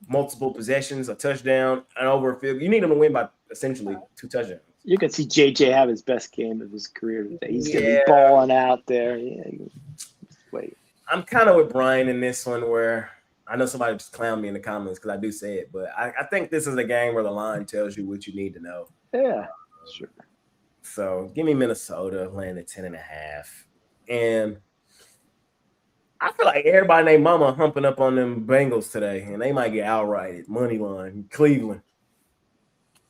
multiple possessions, a touchdown, and over a field. You need them to win by essentially 2 touchdowns. You can see JJ have his best game of his career today. He's going to be balling out there. Yeah. Wait. I'm kind of with Brian in this one where I know somebody just clowned me in the comments because I do say it, but I think this is a game where the line tells you what you need to know. Yeah, sure. So give me Minnesota laying at 10.5. And I feel like everybody and their mama humping up on them Bengals today, and they might get outrighted. Money line, Cleveland.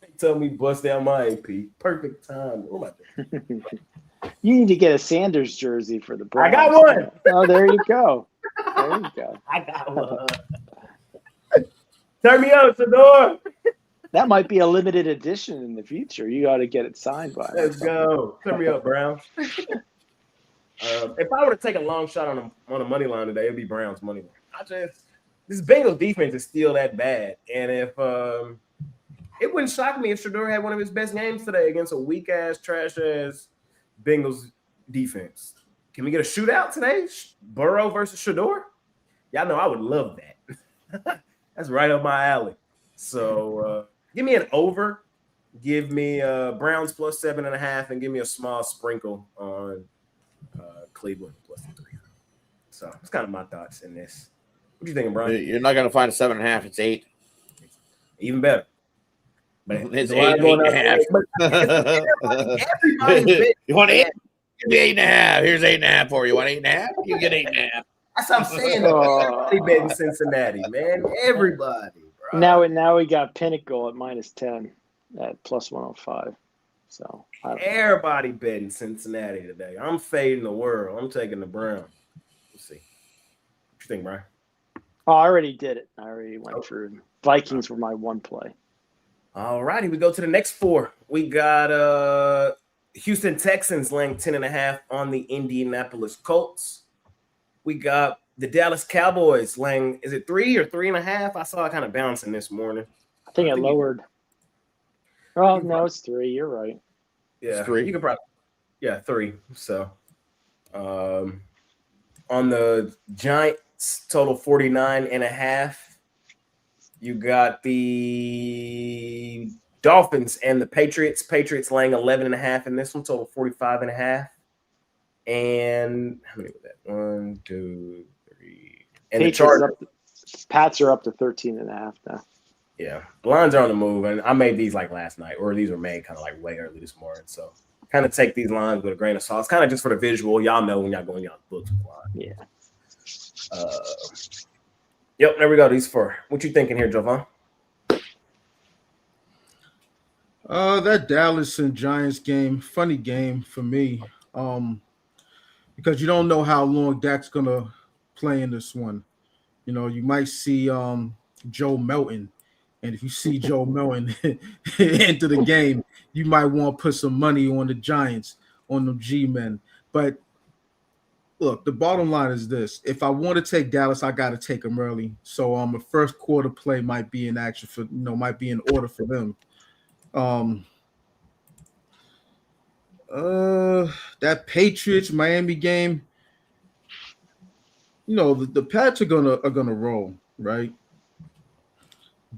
They tell me bust down my AP. Perfect time. What am I doing? You need to get a Sanders jersey for the Browns. I got one. Oh, there you go. There you go. I got one. Turn me up, Sador. That might be a limited edition in the future. You got to get it signed by. Let's go. Turn me up, Brown. If I were to take a long shot on a money line today, it'd be Brown's money line. This Bengals defense is still that bad, and if it wouldn't shock me if Shador had one of his best games today against a weak ass, trash ass Bengals defense. Can we get a shootout today? Burrow versus Shador? Y'all know I would love that. That's right up my alley. So give me an over. Give me Browns plus 7.5, and give me a small sprinkle on Cleveland plus 3. So that's kind of my thoughts in this. What do you think, Brian? You're not going to find a 7.5. It's 8. Even better. But It's the line going up, 8.5. everybody bet. You want 8? Give me 8.5. Here's 8.5 for you. Want 8.5? You get 8.5. That's what I'm saying. Everybody betting Cincinnati, man. Everybody, bro. Now we got Pinnacle at -10 at +105. So Everybody betting Cincinnati today. I'm fading the world. I'm taking the Browns. Let's see. What you think, Brian? Oh, I already did it. I already went through. Vikings were my one play. All righty, we go to the next 4. We got Houston Texans laying 10.5 on the Indianapolis Colts. We got the Dallas Cowboys laying, is it 3 or 3.5? I saw it kind of bouncing this morning. I think it lowered. Oh, no, it's 3. You're right. Yeah, It's 3. You could probably, 3. So, on the Giants, total 49.5. You got the Dolphins and the Patriots. Patriots laying 11.5 in this one, total 45.5. And how many was that? 1, 2, 3. And the Chargers. Pats are up to 13.5 now. Yeah, the lines are on the move, and I made these like last night, or these were made kind of like way early this morning. So kind of take these lines with a grain of salt. It's kind of just for the visual. Y'all know when y'all go in y'all books with line. Yeah. Yep, there we go. These 4. What you thinking here, Jovan? That Dallas and Giants game, funny game for me. Because you don't know how long Dak's gonna play in this one. You know, you might see Joe Melton. And if you see Joe Melton into the game, you might want to put some money on the Giants, on the G-men. But look, the bottom line is this. If I want to take Dallas, I got to take them early. So a first quarter play might be in action for, might be in order for them. That Patriots Miami game, the Pats are gonna roll, right?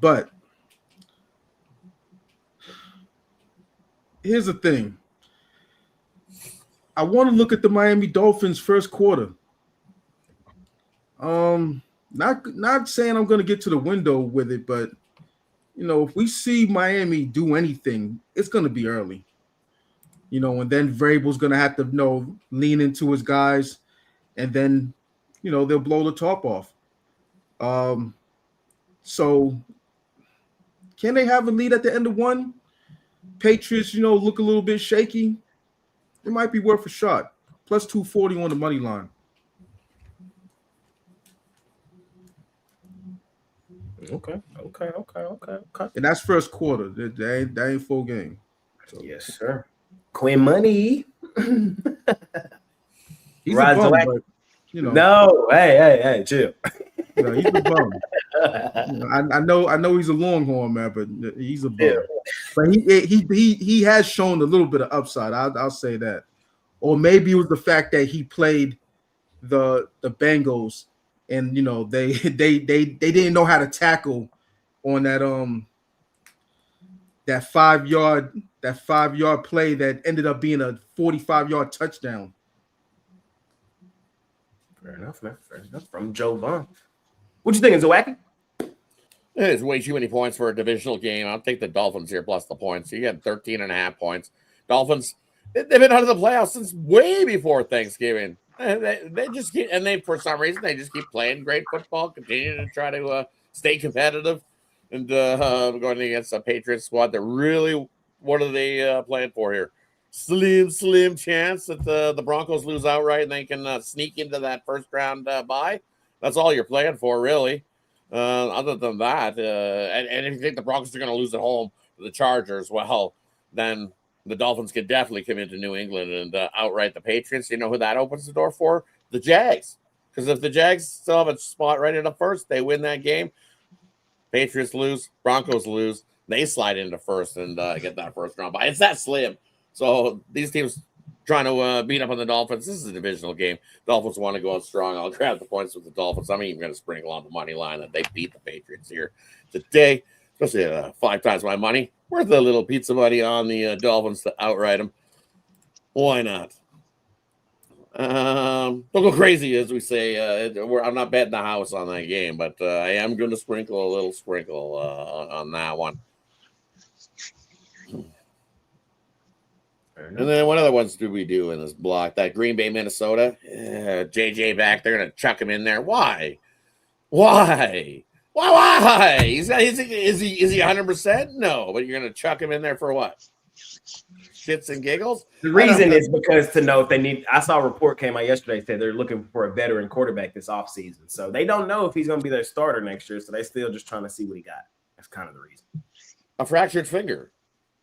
But here's the thing. I want to look at the Miami Dolphins first quarter. Not saying I'm going to get to the window with it, but if we see Miami do anything, it's going to be early. And then Vrabel's going to have to lean into his guys, and then they'll blow the top off. So can they have a lead at the end of one? Patriots, look a little bit shaky. It might be worth a shot. Plus 240 on the money line. Okay. And that's first quarter. That ain't full game. So. Yes, sir. Quinn Money. He's a bum, but, No, hey, chill. He's a bum. I know he's a Longhorn, man, but he's a bum. Yeah. But he has shown a little bit of upside. I'll say that. Or maybe it was the fact that he played the Bengals, and they didn't know how to tackle on that 5-yard play that ended up being a 45-yard touchdown. Fair enough, man. Fair enough. From Joe Vaughn. What you think, Zawacki? It's way too many points for a divisional game. I'll take the Dolphins here plus the points. You get 13.5 points. Dolphins, they've been out of the playoffs since way before Thanksgiving. They just keep, and they for some reason they just keep playing great football, continue to try to stay competitive, and going against a Patriots squad that really, what are they playing for here? Slim chance that the Broncos lose outright and they can sneak into that first round bye. That's all you're playing for, really. Other than that, and if you think the Broncos are going to lose at home to the Chargers, well, then the Dolphins could definitely come into New England and outright the Patriots. You know who that opens the door for? The Jags. Because if the Jags still have a spot right in the first, they win that game. Patriots lose, Broncos lose. They slide into first and get that first round bye. It's that slim. So these teams trying to beat up on the Dolphins. This is a divisional game. Dolphins want to go out strong. I'll grab the points with the Dolphins. I'm even going to sprinkle on the money line that they beat the Patriots here today, especially 5 times my money. Worth a little pizza money on the Dolphins to outright them. Why not? Don't go crazy, as we say. I'm not betting the house on that game, but I am going to sprinkle a little sprinkle on that one. And then what other ones do we do in this block? That Green Bay, Minnesota. JJ back. They're going to chuck him in there. Why? Why? Is he 100%? No, but you're going to chuck him in there for what? Shits and giggles? The reason is because to know if they need. I saw a report came out yesterday said they're looking for a veteran quarterback this offseason. So they don't know if he's going to be their starter next year. So they still just trying to see what he got. That's kind of the reason. A fractured finger.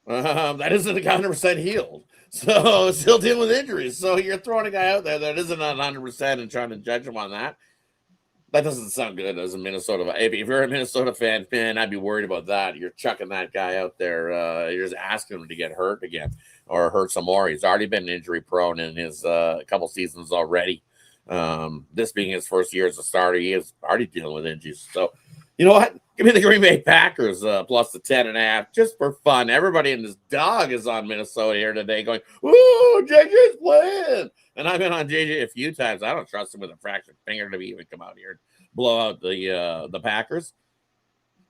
That isn't 100% healed. So still dealing with injuries. So you're throwing a guy out there that isn't 100% and trying to judge him on that. That doesn't sound good as a Minnesota. If you're a Minnesota fan, man, I'd be worried about that. You're chucking that guy out there. You're just asking him to get hurt again or hurt some more. He's already been injury prone in his couple seasons already. This being his first year as a starter, he is already dealing with injuries. So, you know what? Give me the Green Bay Packers plus the 10.5 just for fun. Everybody in this dog is on Minnesota here today going, "Ooh, JJ's playing." And I've been on JJ a few times. I don't trust him with a fractured finger to even come out here and blow out the Packers.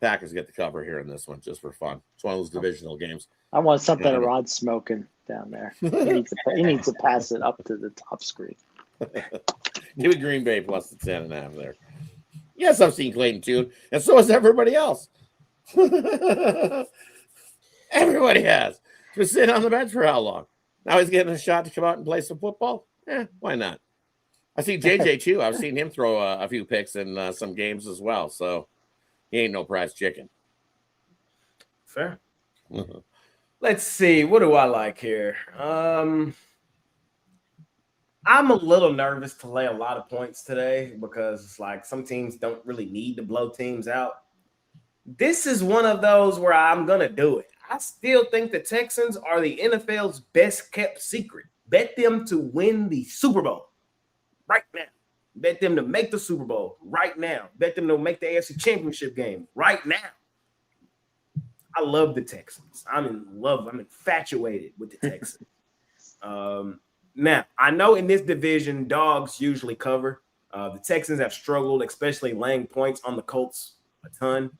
Packers get the cover here in this one just for fun. It's one of those divisional games. I want something to Rod smoking down there. He needs to pass it up to the top screen. Give me Green Bay plus the 10.5 there. Yes, I've seen Clayton too, and so has everybody else. Everybody has. He's been sitting on the bench for how long? Now he's getting a shot to come out and play some football? Why not? I see JJ too. I've seen him throw a few picks in some games as well, so he ain't no prize chicken. Fair. Let's see. What do I like here? I'm a little nervous to lay a lot of points today because it's like some teams don't really need to blow teams out. This is one of those where I'm going to do it. I still think the Texans are the NFL's best kept secret. Bet them to win the Super Bowl right now. Bet them to make the Super Bowl right now. Bet them to make the AFC Championship game right now. I love the Texans. I'm in love. I'm infatuated with the Texans. Now, I know in this division, dogs usually cover. The Texans have struggled, especially laying points on the Colts a ton.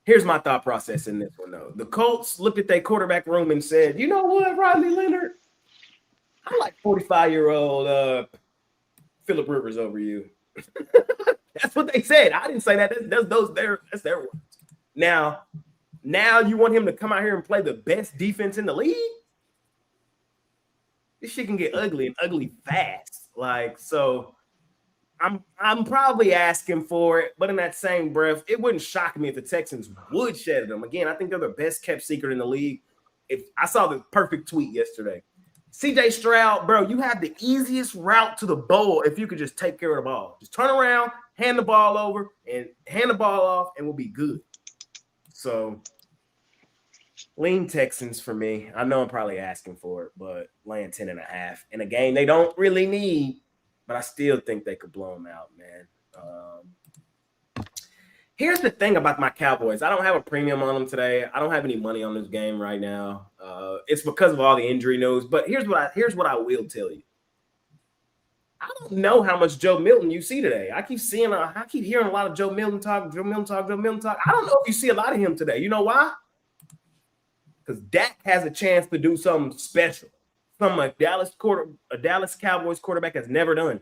Here's my thought process in this one, though. The Colts looked at their quarterback room and said, you know what, Rodney Leonard? I like 45-year-old Phillip Rivers over you. That's what they said. I didn't say that. That's their words. Now you want him to come out here and play the best defense in the league? This shit can get ugly and ugly fast. So I'm probably asking for it, but in that same breath, it wouldn't shock me if the Texans would shed them. Again, I think they're the best kept secret in the league. If I saw the perfect tweet yesterday. CJ Stroud, bro, you have the easiest route to the bowl if you could just take care of the ball. Just turn around, hand the ball over, and hand the ball off, and we'll be good. So lean Texans for me. I know I'm probably asking for it, but laying 10.5 in a game they don't really need, but I still think they could blow them out, man. Here's the thing about my Cowboys. I don't have a premium on them today. I don't have any money on this game right now. It's because of all the injury news. But here's what I will tell you. I don't know how much Joe Milton you see today. I keep hearing a lot of Joe Milton talk. I don't know if you see a lot of him today. You know why? Because Dak has a chance to do something special. Something a Dallas Cowboys quarterback has never done.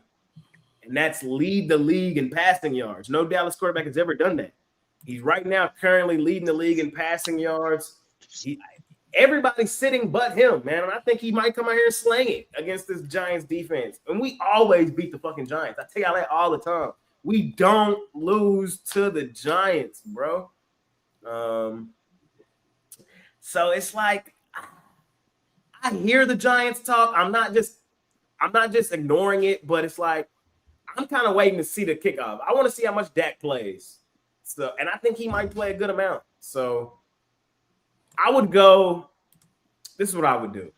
And that's lead the league in passing yards. No Dallas quarterback has ever done that. He's right now currently leading the league in passing yards. Everybody's sitting but him, man. And I think he might come out here and slang it against this Giants defense. And we always beat the fucking Giants. I tell y'all that all the time. We don't lose to the Giants, bro. So it's like I hear the Giants talk. I'm not just ignoring it, but it's like I'm kind of waiting to see the kickoff. I want to see how much Dak plays. So, and I think he might play a good amount. So I would go. This is what I would do.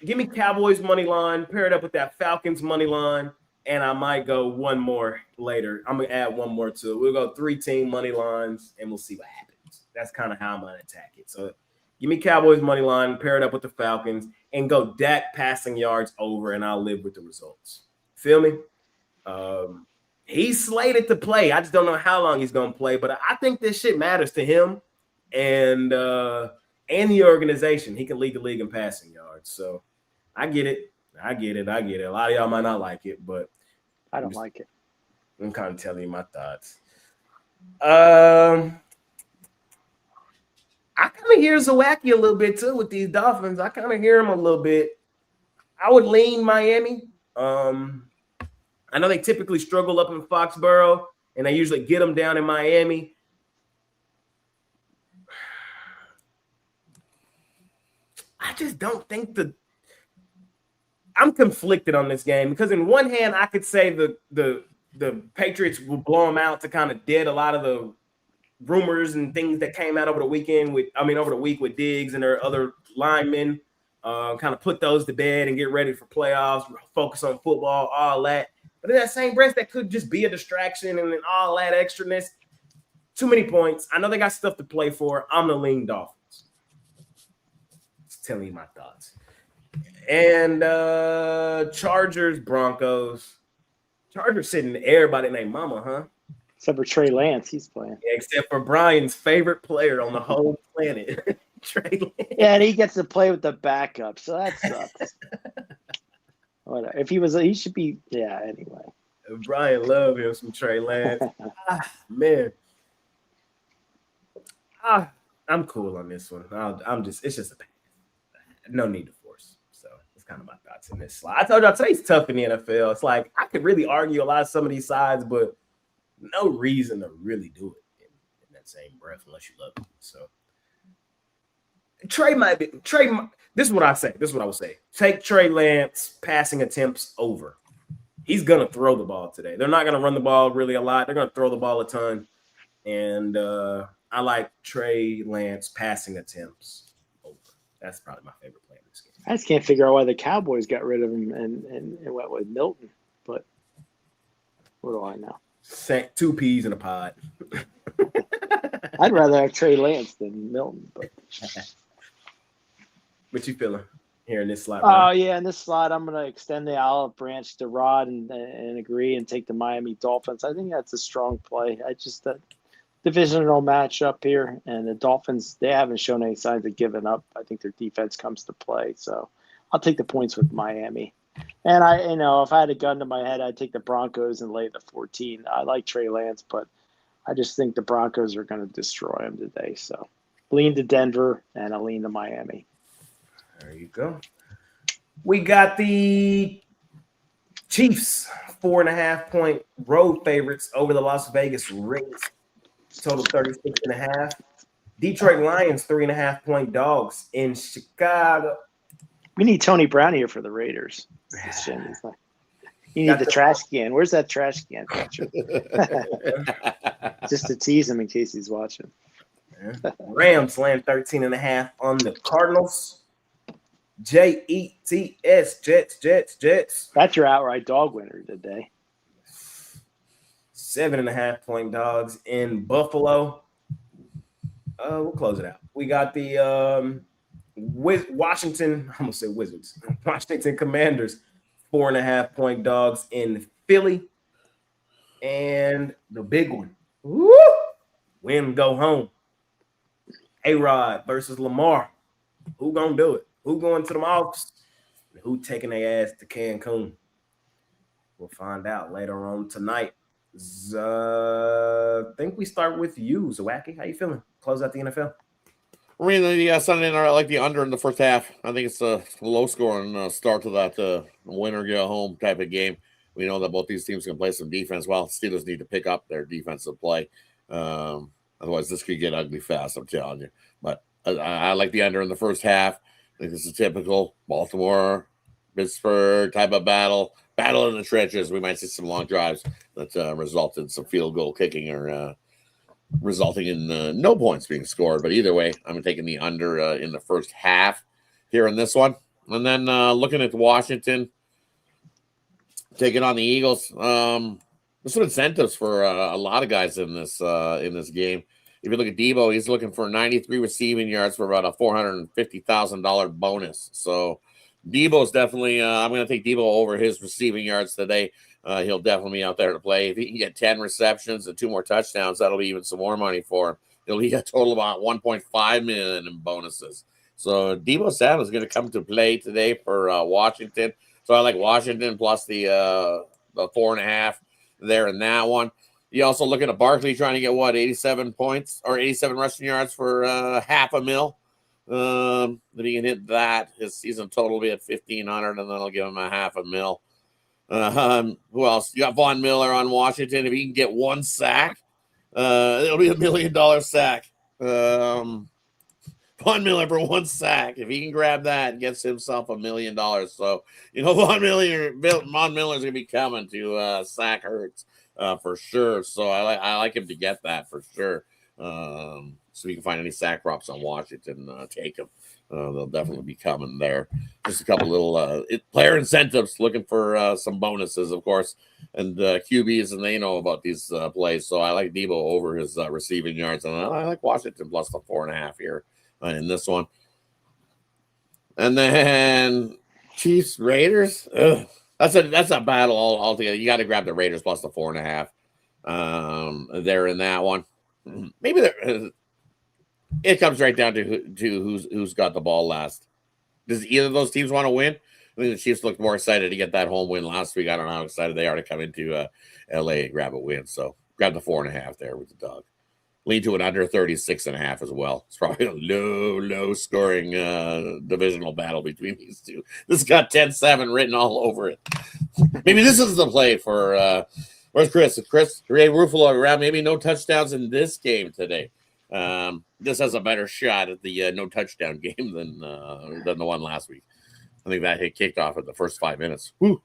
Give me Cowboys money line, pair it up with that Falcons money line, and I might go one more later. I'm gonna add one more to it. We'll go 3-team money lines, and we'll see what happens. That's kind of how I'm gonna attack it. So give me Cowboys money line, pair it up with the Falcons, and go Dak passing yards over, and I'll live with the results. Feel me? He's slated to play. I just don't know how long he's going to play, but I think this shit matters to him and the organization. He can lead the league in passing yards. So I get it. A lot of y'all might not like it, but I don't like it. I'm kind of telling you my thoughts. I kind of hear Zawacki a little bit too with these Dolphins. I kind of hear him a little bit. I would lean Miami. I know they typically struggle up in Foxborough, and they usually get them down in Miami. I just don't think I'm conflicted on this game because in one hand, I could say the Patriots will blow them out to kind of dead a lot of the rumors and things that came out over the week with Diggs and their other linemen, kind of put those to bed and get ready for playoffs, focus on football, all that. But in that same breath, that could just be a distraction and then all that extraness. Too many points. I know they got stuff to play for. I'm the lean Dolphins. Just telling you my thoughts. And Chargers, Broncos. Chargers sitting everybody named Mama, huh? Except for Trey Lance, he's playing. Yeah, except for Brian's favorite player on the whole planet, Trey Lance. Yeah, and he gets to play with the backup, so that sucks. Whatever. If he should be. Yeah. Anyway, Brian love him some Trey Lance. Man, I'm cool on this one. It's just no need to force. So it's kind of my thoughts in this slide. I told y'all today's tough in the NFL. It's like I could really argue a lot of some of these sides, but no reason to really do it in that same breath unless you love it. So this is what I say. This is what I would say. Take Trey Lance passing attempts over. He's going to throw the ball today. They're not going to run the ball really a lot. They're going to throw the ball a ton. And I like Trey Lance passing attempts over. That's probably my favorite play in this game. I just can't figure out why the Cowboys got rid of him and went with Milton. But what do I know? Two peas in a pod. I'd rather have Trey Lance than Milton. But what you feeling here in this slot? Oh, yeah, in this slot, I'm going to extend the olive branch to Rod and agree and take the Miami Dolphins. I think that's a strong play. Divisional matchup here, and the Dolphins, they haven't shown any signs of giving up. I think their defense comes to play, so I'll take the points with Miami. And if I had a gun to my head, I'd take the Broncos and lay the 14. I like Trey Lance, but I just think the Broncos are going to destroy him today. So lean to Denver and I'll lean to Miami. There you go. We got the Chiefs, 4.5-point road favorites over the Las Vegas Raiders. Total 36.5. Detroit Lions, 3.5-point dogs in Chicago. We need Tony Brown here for the Raiders. You need the trash can. Where's that trash can picture? Just to tease him in case he's watching. Rams land 13.5 on the Cardinals. Jets, Jets. That's your outright dog winner today. 7.5-point dogs in Buffalo. We'll close it out. We got the Washington. I'm gonna say Wizards. Washington Commanders, 4.5-point dogs in Philly, and the big one. Woo! Win, go home. A-Rod versus Lamar. Who gonna do it? Who going to the Hawks? Who taking their ass to Cancun? We'll find out later on tonight. I think we start with you, Zawacki. How you feeling? Close out the NFL. I mean, the Sunday night, I like the under in the first half. I think it's a low-scoring start to that winner get home type of game. We know that both these teams can play some defense. Well, Steelers need to pick up their defensive play. Otherwise, this could get ugly fast, I'm telling you. But I like the under in the first half. I think this is a typical Baltimore, Pittsburgh type of battle in the trenches. We might see some long drives that result in some field goal kicking or resulting in no points being scored. But either way, I'm taking the under in the first half here in this one. And then looking at Washington, taking on the Eagles. There's some incentives for a lot of guys in this game. If you look at Debo, he's looking for 93 receiving yards for about a $450,000 bonus. So Debo's definitely, I'm going to take Debo over his receiving yards today. he'll definitely be out there to play. If he can get 10 receptions and 2 more touchdowns, that'll be even some more money for him. He'll be a total of about $1.5 million in bonuses. So Deebo Samuel is going to come to play today for Washington. So I like Washington plus the 4.5 there in that one. You also looking at Barkley trying to get 87 points or 87 rushing yards for $500,000. If he can hit that, his season total will be at 1,500, and then I'll give him $500,000. Who else? You got Von Miller on Washington. If he can get 1 sack, it'll be $1 million sack. Von Miller for 1 sack. If he can grab that, gets himself $1 million. So, Von Miller is gonna be coming to sack Hurts for sure. So I like him to get that for sure. So you can find any sack props on Washington, take them. They'll definitely be coming there. Just a couple little player incentives, looking for some bonuses, of course, and QBs, and they know about these plays. So I like Deebo over his receiving yards, and I like Washington plus the 4.5 here in this one. And then Chiefs Raiders. That's a battle altogether. You got to grab the Raiders plus the 4.5. They're in that one. Maybe it comes right down to who's got the ball last. Does either of those teams want to win? I think the Chiefs looked more excited to get that home win last week. I don't know how excited they are to come into LA and grab a win. So grab the 4.5 there with the dog. Lean to an under 36.5 as well. It's probably a low scoring divisional battle between these two. This got 10-7 written all over it. Maybe this is the play for where's Chris? Chris Ruffalo around. Maybe no touchdowns in this game today. This has a better shot at the no touchdown game than the one last week. I think that hit kicked off at the first 5 minutes. Woo!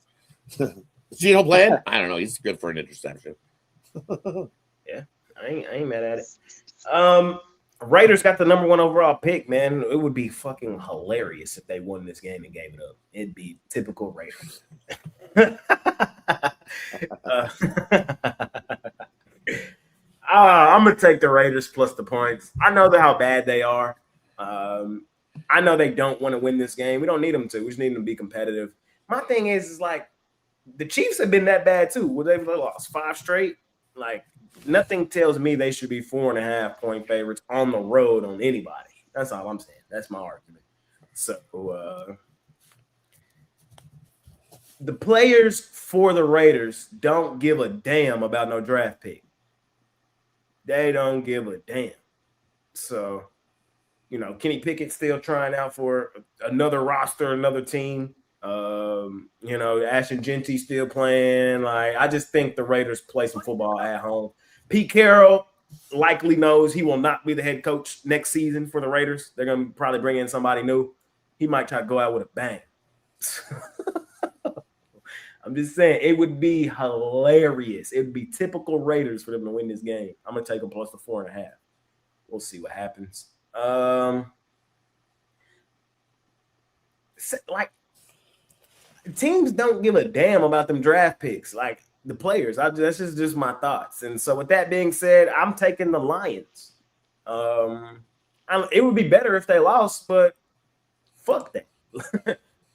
Gino playing? I don't know. He's good for an interception. Yeah, I ain't mad at it. Raiders got the number 1 overall pick, man. It would be fucking hilarious if they won this game and gave it up. It'd be typical Raiders. I'm gonna take the Raiders plus the points. I know how bad they are. I know they don't want to win this game. We don't need them to. We just need them to be competitive. My thing is like the Chiefs have been that bad too. Well, they've lost 5 straight. Like nothing tells me they should be 4.5 point favorites on the road on anybody. That's all I'm saying. That's my argument. So the players for the Raiders don't give a damn about no draft pick. They don't give a damn. So, Kenny Pickett's still trying out for another roster, another team. Ashton Genty still playing. Like, I just think the Raiders play some football at home. Pete Carroll likely knows he will not be the head coach next season for the Raiders. They're going to probably bring in somebody new. He might try to go out with a bang. I'm just saying it would be hilarious. It would be typical Raiders for them to win this game. I'm gonna take them plus the 4.5. We'll see what happens. Like teams don't give a damn about them draft picks, like the players. That's just my thoughts. And so, with that being said, I'm taking the Lions. It would be better if they lost, but fuck that.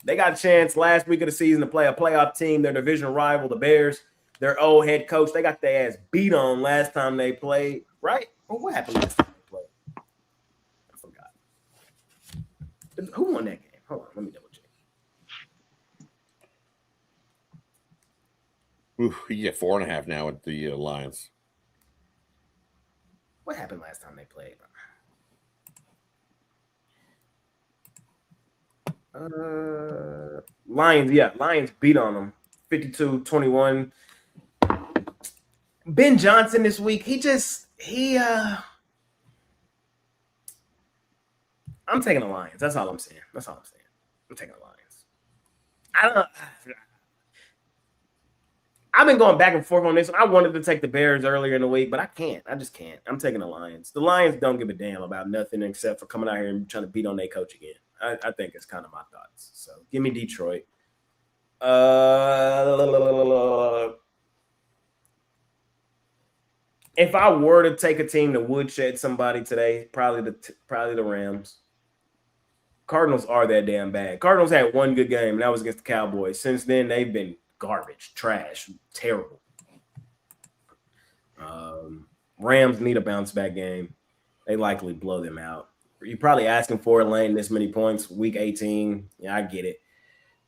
They got a chance last week of the season to play a playoff team, their division rival, the Bears, their old head coach. They got their ass beat on last time they played, right? Well, what happened last time they played? I forgot. Who won that game? Hold on, let me double check. Ooh, you get 4.5 now with the Lions. What happened last time they played? Lions beat on them 52-21. Ben Johnson this week, I'm taking the Lions. That's all I'm saying. I'm taking the Lions. I've been going back and forth on this. I wanted to take the Bears earlier in the week, but I can't. I just can't. I'm taking the Lions. The Lions don't give a damn about nothing except for coming out here and trying to beat on their coach again. I think it's kind of my thoughts. So give me Detroit. If I were to take a team that would shed somebody today, probably the Rams. Cardinals are that damn bad. Cardinals had one good game, and that was against the Cowboys. Since then, they've been garbage, trash, terrible. Rams need a bounce back game. They likely blow them out. You're probably asking for it laying this many points, week 18. Yeah, I get it.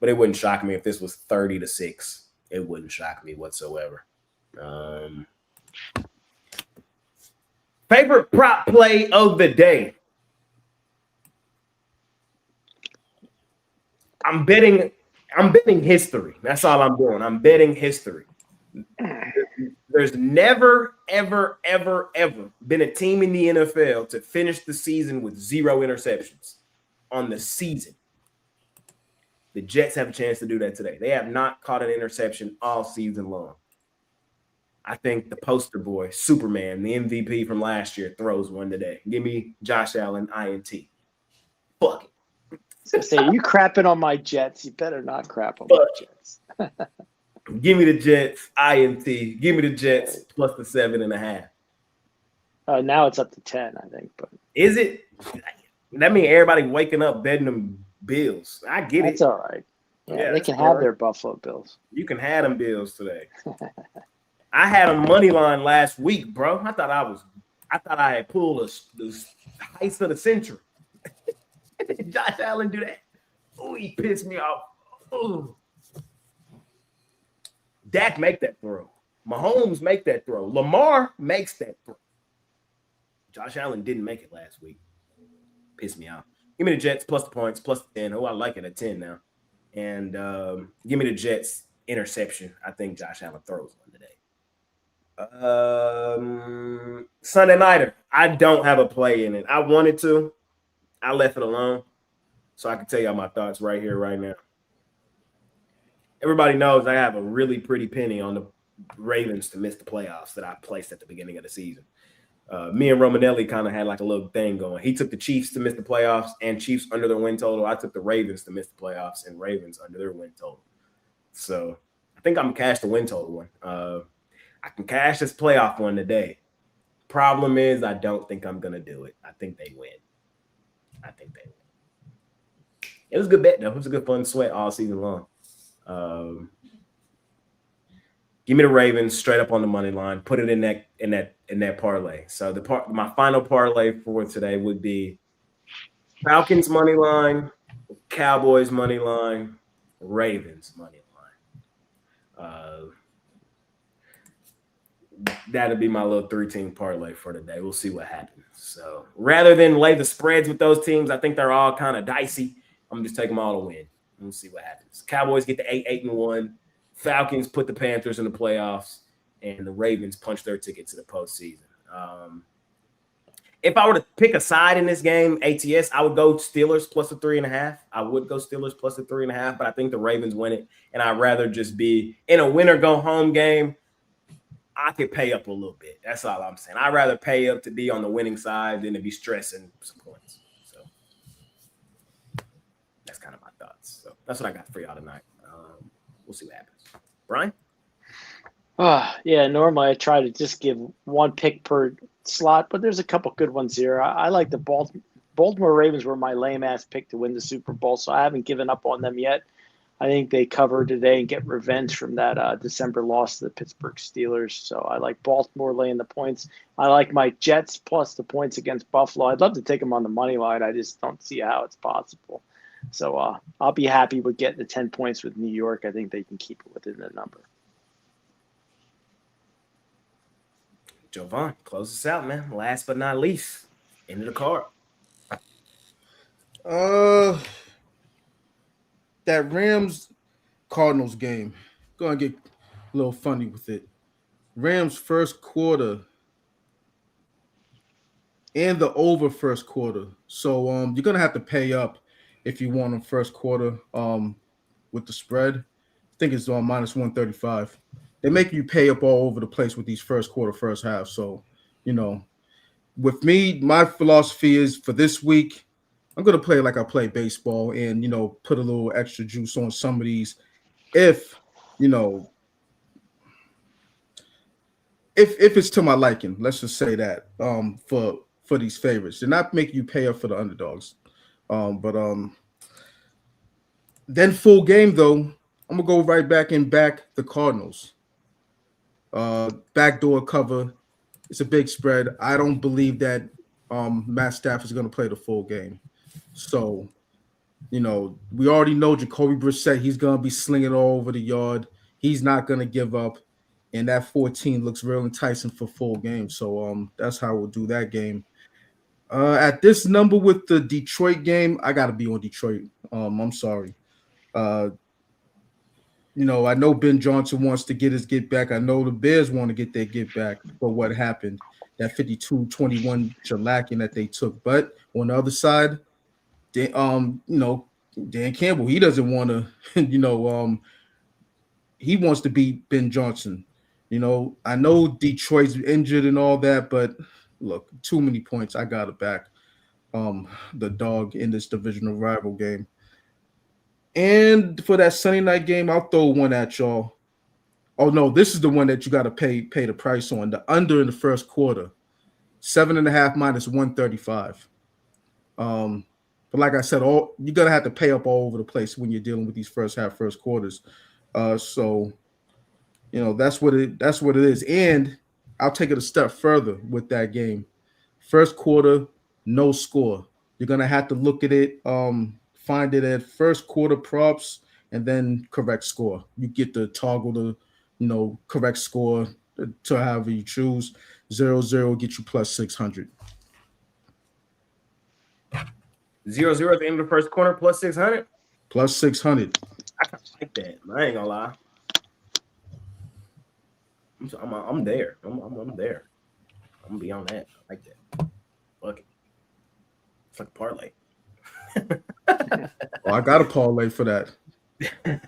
But it wouldn't shock me if this was 30-6. It wouldn't shock me whatsoever. Favorite prop play of the day. I'm betting history. That's all I'm doing. I'm betting history. There's never, ever, ever, ever been a team in the NFL to finish the season with 0 interceptions on the season. The Jets have a chance to do that today. They have not caught an interception all season long. I think the poster boy, Superman, the MVP from last year, throws one today. Give me Josh Allen, INT. Fuck it. So say you crapping on my Jets. You better not crap on my Jets. Give me the Jets, INT. Give me the Jets plus the 7.5. Now it's up to 10, I think. But is it? That means everybody waking up betting them Bills. I get that's it. all right. Yeah, they can all have right. their Buffalo Bills. You can have them Bills today. I had a money line last week, bro. I thought I had pulled the heist of the century. Josh Allen do that. Oh, he pissed me off. Ooh. Dak make that throw. Mahomes make that throw. Lamar makes that throw. Josh Allen didn't make it last week. Pissed me off. Give me the Jets plus the points, plus the 10. Oh, I like it at 10 now. And give me the Jets interception. I think Josh Allen throws one today. Sunday Nighter. I don't have a play in it. I wanted to. I left it alone. So I can tell y'all my thoughts right here, right now. Everybody knows I have a really pretty penny on the Ravens to miss the playoffs that I placed at the beginning of the season. Me and Romanelli kind of had like a little thing going. He took the Chiefs to miss the playoffs and Chiefs under their win total. I took the Ravens to miss the playoffs and Ravens under their win total. So I think I'm going to cash the win total one. I can cash this playoff one today. Problem is I don't think I'm going to do it. I think they win. It was a good bet, though. It was a good fun sweat all season long. Give me the Ravens straight up on the money line. Put it in that parlay. So my final parlay for today would be Falcons money line, Cowboys money line, Ravens money line. That'll be my little 3-team parlay for today. We'll see what happens. So rather than lay the spreads with those teams, I think they're all kind of dicey. I'm just taking them all to win. We'll see what happens. Cowboys get to 8-1. Falcons put the Panthers in the playoffs, and the Ravens punch their ticket to the postseason. If I were to pick a side in this game, ATS, I would go Steelers plus a 3.5. I would go Steelers plus a 3.5, but I think the Ravens win it, and I'd rather just be in a win-or-go-home game. I could pay up a little bit. That's all I'm saying. I'd rather pay up to be on the winning side than to be stressing some points. So that's kind of my thoughts. So that's what I got for y'all tonight. We'll see what happens. Brian? Yeah, normally I try to just give one pick per slot, but there's a couple good ones here. I like the Baltimore Ravens were my lame-ass pick to win the Super Bowl, so I haven't given up on them yet. I think they cover today and get revenge from that December loss to the Pittsburgh Steelers. So I like Baltimore laying the points. I like my Jets plus the points against Buffalo. I'd love to take them on the money line. I just don't see how it's possible. So I'll be happy with getting the 10 points with New York. I think they can keep it within the number. Jovan, close us out, man. Last but not least, into the card. That Rams-Cardinals game, going to get a little funny with it. Rams first quarter and the over first quarter. So you're going to have to pay up if you want them first quarter with the spread. I think it's on minus 135. They make you pay up all over the place with these first quarter, first half. So, with me, my philosophy is for this week, I'm going to play like I play baseball and, put a little extra juice on some of these. If it's to my liking, let's just say that for these favorites. They're not making you pay up for the underdogs. But then full game, though, I'm gonna go right back and back the Cardinals. Backdoor cover. It's a big spread. I don't believe that Matt Stafford is going to play the full game. So, we already know Jacoby Brissett. He's going to be slinging all over the yard. He's not going to give up. And that 14 looks real enticing for full game. So that's how we'll do that game. At this number with the Detroit game, I got to be on Detroit. I'm sorry. I know Ben Johnson wants to get his get back. I know the Bears want to get their get back for what happened, that 52-21 shellacking that they took. But on the other side, Dan Campbell, he doesn't want to, he wants to beat Ben Johnson. I know Detroit's injured and all that, but look, too many points. I got to back the dog in this divisional rival game. And for that Sunday night game, I'll throw one at y'all. Oh, no, this is the one that you got to pay the price on. The under in the first quarter, 7.5 minus 135. But like I said, you're going to have to pay up all over the place when you're dealing with these first quarters. So, that's what it is. And I'll take it a step further with that game. First quarter, no score. You're going to have to look at it, find it at first quarter props, and then correct score. You get to toggle the, correct score to however you choose. 0-0 get you plus 600. 0-0 at the end of the first quarter, plus 600? Plus 600. I kind of like that. I ain't gonna lie. I'm there. I'm there. I'm gonna be on that. I like that. Fuck it. It's like a parlay. Well, I got a parlay for that. I'm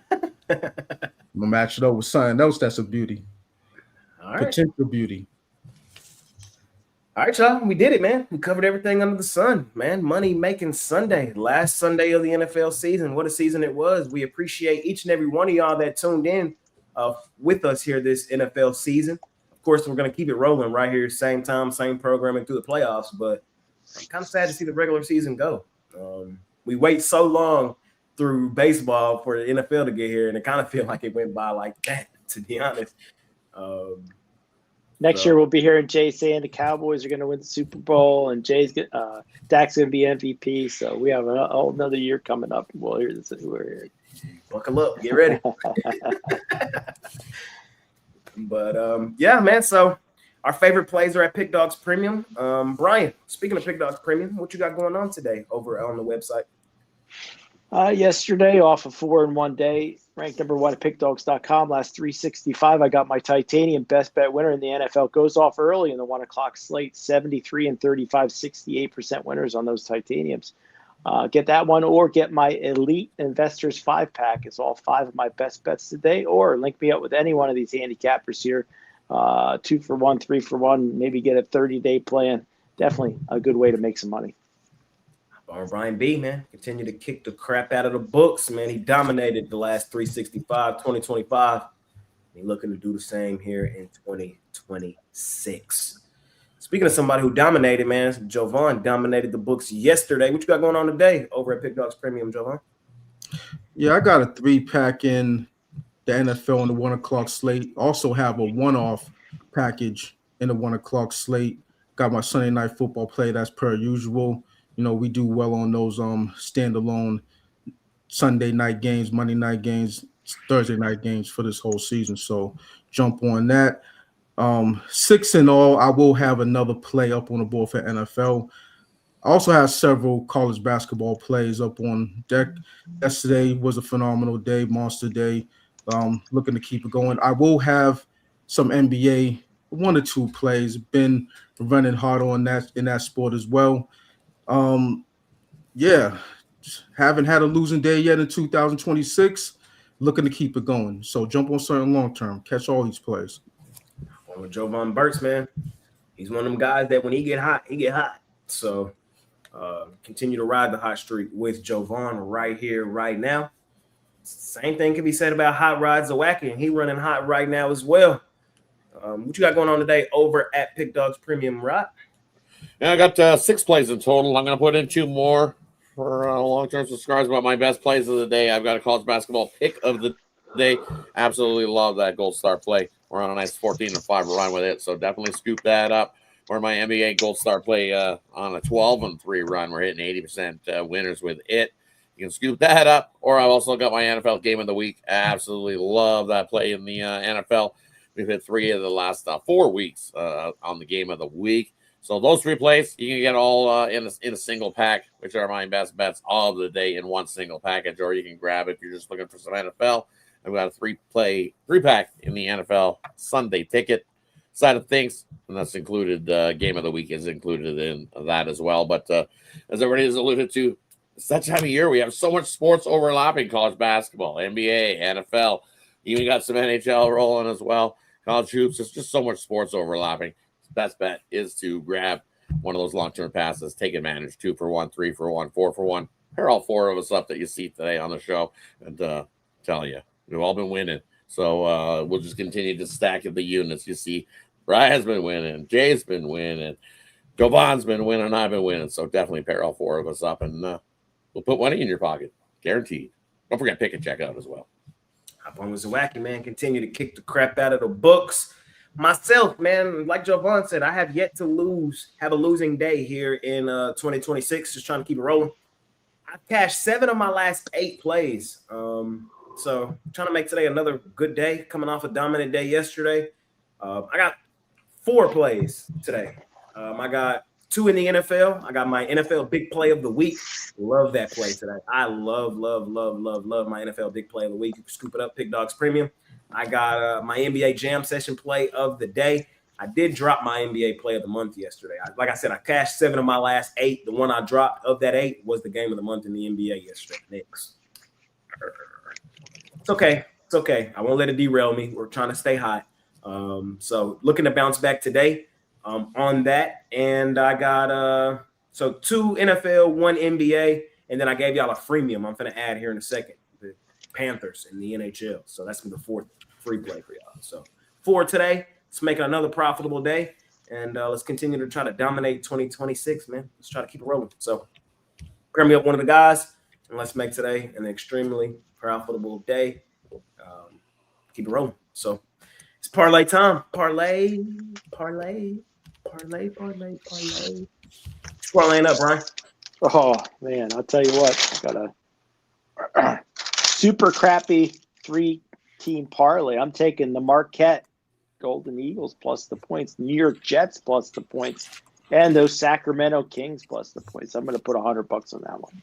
gonna match it up with something else that's a beauty. All right. Potential beauty. All right, y'all. We did it, man. We covered everything under the sun, man. Money making Sunday, last Sunday of the NFL season. What a season it was. We appreciate each and every one of y'all that tuned in with us here this NFL season. Of course, we're going to keep it rolling right here, same time, same programming through the playoffs. But I'm kind of sad to see the regular season go. We wait so long through baseball for the NFL to get here, and it kind of feel like it went by like that, to be honest. Next year we'll be hearing Jay saying the Cowboys are going to win the Super Bowl, and Dak's going to be MVP. So we have a whole another year coming up. We'll hear this. We're here. Buckle up, get ready. But yeah, man. So our favorite plays are at PickDawgz Premium. Brian, speaking of PickDawgz Premium, what you got going on today over on the website? Yesterday, off a 4-1 day, ranked number 1 at PickDawgz.com. Last 365, I got my titanium best bet winner in the NFL. Goes off early in the 1 o'clock slate. 73 and 35, 68% winners on those titaniums. Get that one, or get my Elite Investors 5-pack. It's all 5 of my best bets today. Or link me up with any one of these handicappers here. 2 for 1, 3 for 1. Maybe get a 30-day plan. Definitely a good way to make some money. Brian B, man, continue to kick the crap out of the books, man. He dominated the last 365, 2025. He's looking to do the same here in 2026. Speaking of somebody who dominated, man, Jovan dominated the books yesterday. What you got going on today over at PickDawgz Premium, Jovan? Yeah, I got a 3-pack in the NFL on the 1 o'clock slate. Also have a one-off package in the 1 o'clock slate. Got my Sunday night football play. That's per usual. We do well on those standalone Sunday night games, Monday night games, Thursday night games for this whole season. So jump on that. 6 in all, I will have another play up on the board for NFL. I also have several college basketball plays up on deck. Yesterday was a phenomenal day, monster day. Looking to keep it going. I will have some NBA, 1 or 2 plays. Been running hard on that in that sport as well. Yeah, haven't had a losing day yet in 2026. Looking to keep it going. So jump on certain long term. Catch all these plays. With Jovan Burks, man, he's one of them guys that when he get hot, he get hot. So continue to ride the hot streak with Jovan right here, right now. Same thing can be said about Hot Rod Zawacki, and he running hot right now as well. What you got going on today over at PickDawgz Premium, Rod? And I got 6 plays in total. I'm going to put in 2 more for long-term subscribers. But my best plays of the day, I've got a college basketball pick of the today. Absolutely love that Gold Star play. We're on a nice 14-5 run with it, so definitely scoop that up. Or my NBA Gold Star play on a 12-3 run. We're hitting 80% winners with it. You can scoop that up. Or I've also got my NFL Game of the Week. I absolutely love that play in the NFL. We've hit 3 of the last 4 weeks on the Game of the Week. So those 3 plays, you can get all in a single pack, which are my best bets of the day in one single package. Or you can grab it if you're just looking for some NFL. I've got a 3-pack in the NFL Sunday ticket side of things, and that's included. Game of the Week is included in that as well. But as everybody has alluded to, it's that time of year we have so much sports overlapping: college basketball, NBA, NFL, even got some NHL rolling as well. College hoops. There's just so much sports overlapping. Best bet is to grab one of those long-term passes, take advantage. 2 for 1, 3 for 1, 4 for 1. Pair all 4 of us up that you see today on the show, and tell you, we've all been winning. So we'll just continue to stack the units. You see, Brian's been winning, Jay's been winning, Jovan's been winning, I've been winning. So definitely pair all 4 of us up, and we'll put money in your pocket, guaranteed. Don't forget pick and check out as well. Hop on with Zawacky, man. Continue to kick the crap out of the books. Myself, man, like Jovan said, I have yet to have a losing day here in 2026. Just trying to keep it rolling. I've cashed 7 of my last 8 plays. So trying to make today another good day, coming off a dominant day yesterday. I got 4 plays today. I got 2 in the NFL. I got my NFL big play of the week. Love that play today. I love my NFL big play of the week. You can scoop it up, PickDawgz Premium. I got my NBA Jam Session play of the day. I did drop my NBA play of the month yesterday. Like I said, I cashed 7 of my last 8. The one I dropped of that 8 was the game of the month in the NBA yesterday. Knicks. It's okay. It's okay. I won't let it derail me. We're trying to stay hot. So looking to bounce back today on that. And I got 2 NFL, 1 NBA, and then I gave y'all a freemium I'm going to add here in a second. The Panthers in the NHL. So that's going to be the 4th free play for y'all. So 4 today. Let's make it another profitable day. And let's continue to try to dominate 2026, man. Let's try to keep it rolling. So grab me up one of the guys, and let's make today an extremely profitable day. Keep it rolling. So it's parlay time. Parlay. Parlaying up, Brian. Oh man, I'll tell you what, got a super crappy 3-team parlay. I'm taking the Marquette Golden Eagles plus the points, New York Jets plus the points, and those Sacramento Kings plus the points. I'm going to put $100 on that one.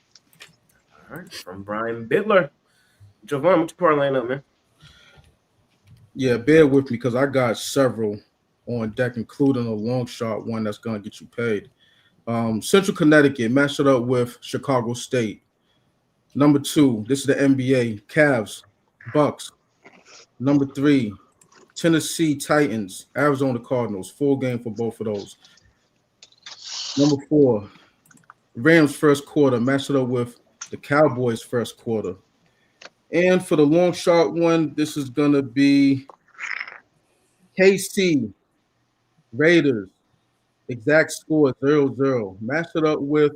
All right, from Brian Bittler. Jovan, what you parlaying up, man? Yeah, bear with me because I got several on deck, including a long shot one that's going to get you paid. Central Connecticut matched it up with Chicago State. Number 2, this is the NBA, Cavs, Bucks. Number 3, Tennessee Titans, Arizona Cardinals, full game for both of those. Number 4, Rams first quarter, matched it up with the Cowboys first quarter. And for the long shot one, this is going to be KC Raiders, exact score 0-0. Matched it up with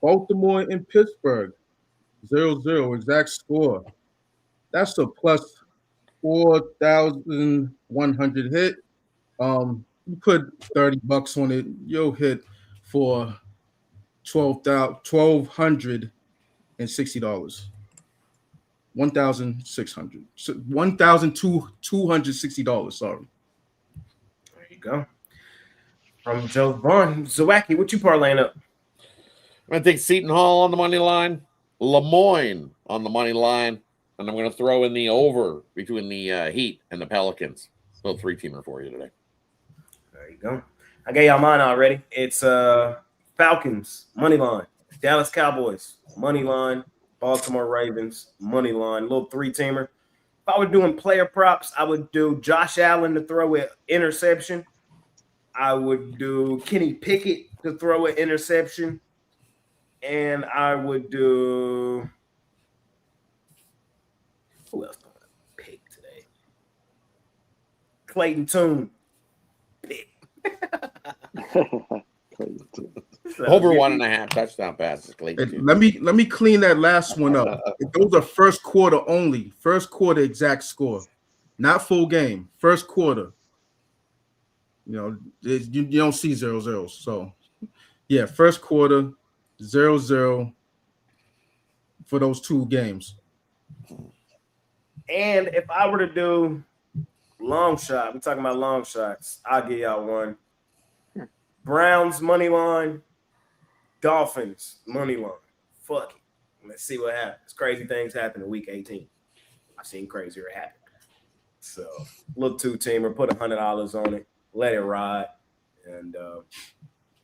Baltimore and Pittsburgh, 0-0, exact score. That's a plus 4,100 hit. You put $30 on it, you'll hit for $1,260. $1,260. Sorry. There you go. From Joe Vaughn. Zawacky, what you parlaying up? I'm going to take Seton Hall on the money line, Lemoyne on the money line, and I'm going to throw in the over between the Heat and the Pelicans. Little 3-teamer for you today. There you go. I gave y'all mine already. It's Falcons, money line. Dallas Cowboys, money line. Baltimore Ravens, money line. Little 3-teamer. If I were doing player props, I would do Josh Allen to throw an interception. I would do Kenny Pickett to throw an interception. And I would do – who else do I pick today? Clayton Tune. Pick. Over 1.5 touchdown passes. Let me clean that last one up. Those are first quarter only. First quarter exact score, not full game. First quarter. You don't see 0-0. So, yeah, first quarter 0-0 for those 2 games. And if I were to do long shot, we're talking about long shots, I'll give y'all one. Browns money line, Dolphins money line. Fuck it. Let's see what happens. Crazy things happen in week 18. I've seen crazier happen. So, little 2-teamer, put $100 on it, let it ride, and we'll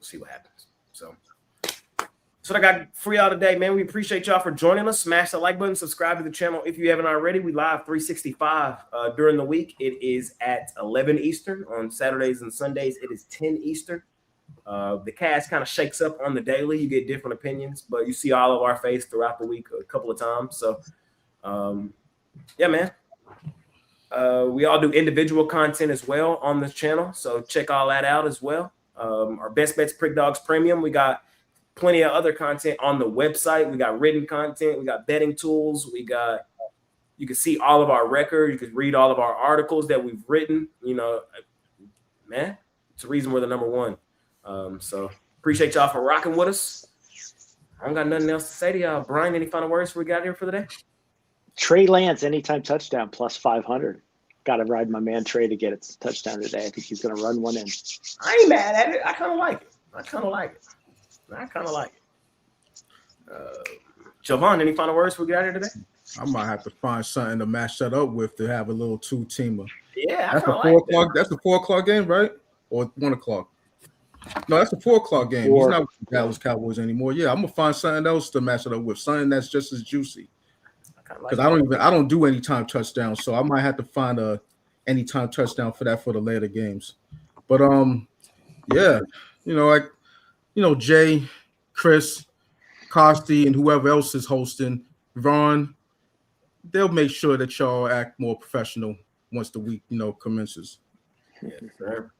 see what happens. So, that's what I got for y'all today, man. We appreciate y'all for joining us. Smash the like button, subscribe to the channel if you haven't already. We live 365 during the week. It is at 11 Eastern. On Saturdays and Sundays, it is 10 Eastern. The cast kind of shakes up on the daily. You get different opinions, but you see all of our face throughout the week a couple of times. So, yeah, man. We all do individual content as well on this channel, so check all that out as well. Our Best Bets Pick Dawgz Premium, we got plenty of other content on the website. We got written content, we got betting tools, you can see all of our records, you can read all of our articles that we've written. Man, it's a reason we're the number one. So appreciate y'all for rocking with us. I don't got nothing else to say to y'all. Brian, any final words before we got here for the day? Trey Lance, anytime touchdown, plus 500. Got to ride my man Trey to get its touchdown today. I think he's going to run one in. I ain't mad at it. I kind of like it. Jovan, any final words before we get out here today? I might have to find something to match that up with to have a little 2-teamer. Yeah, that's a 4 o'clock. That's a 4 o'clock game, right? Or 1 o'clock? No, that's a 4 o'clock game. He's not with the Dallas Cowboys anymore. Yeah, I'm gonna find something else to match it up with, something that's just as juicy. Because I don't do anytime touchdowns, so I might have to find a anytime touchdown for that for the later games. But yeah, Jay, Chris, Kosty, and whoever else is hosting, Ron, they'll make sure that y'all act more professional once the week commences. Yes, sir.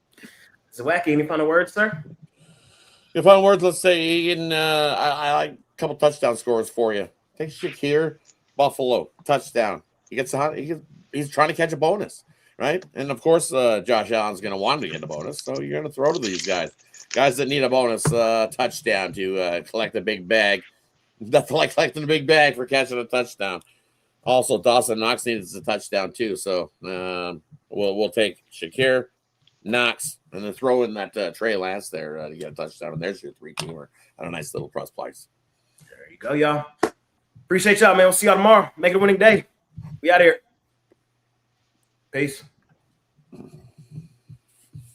Zawacki, any final words, sir? Your final words, let's say, I like a couple touchdown scores for you. Take Shakir, Buffalo, touchdown. He's trying to catch a bonus, right? And, of course, Josh Allen's going to want to get a bonus, so you're going to throw to these guys. Guys that need a bonus touchdown to collect a big bag. Nothing like collecting a big bag for catching a touchdown. Also, Dawson Knox needs a touchdown, too, so we'll take Shakir, Knox, and then throw in that Trey Lance there to get a touchdown. And there's your 3-teamer at a nice little plus price. There you go, y'all. Appreciate y'all, man. We'll see y'all tomorrow. Make it a winning day. We out here. Peace.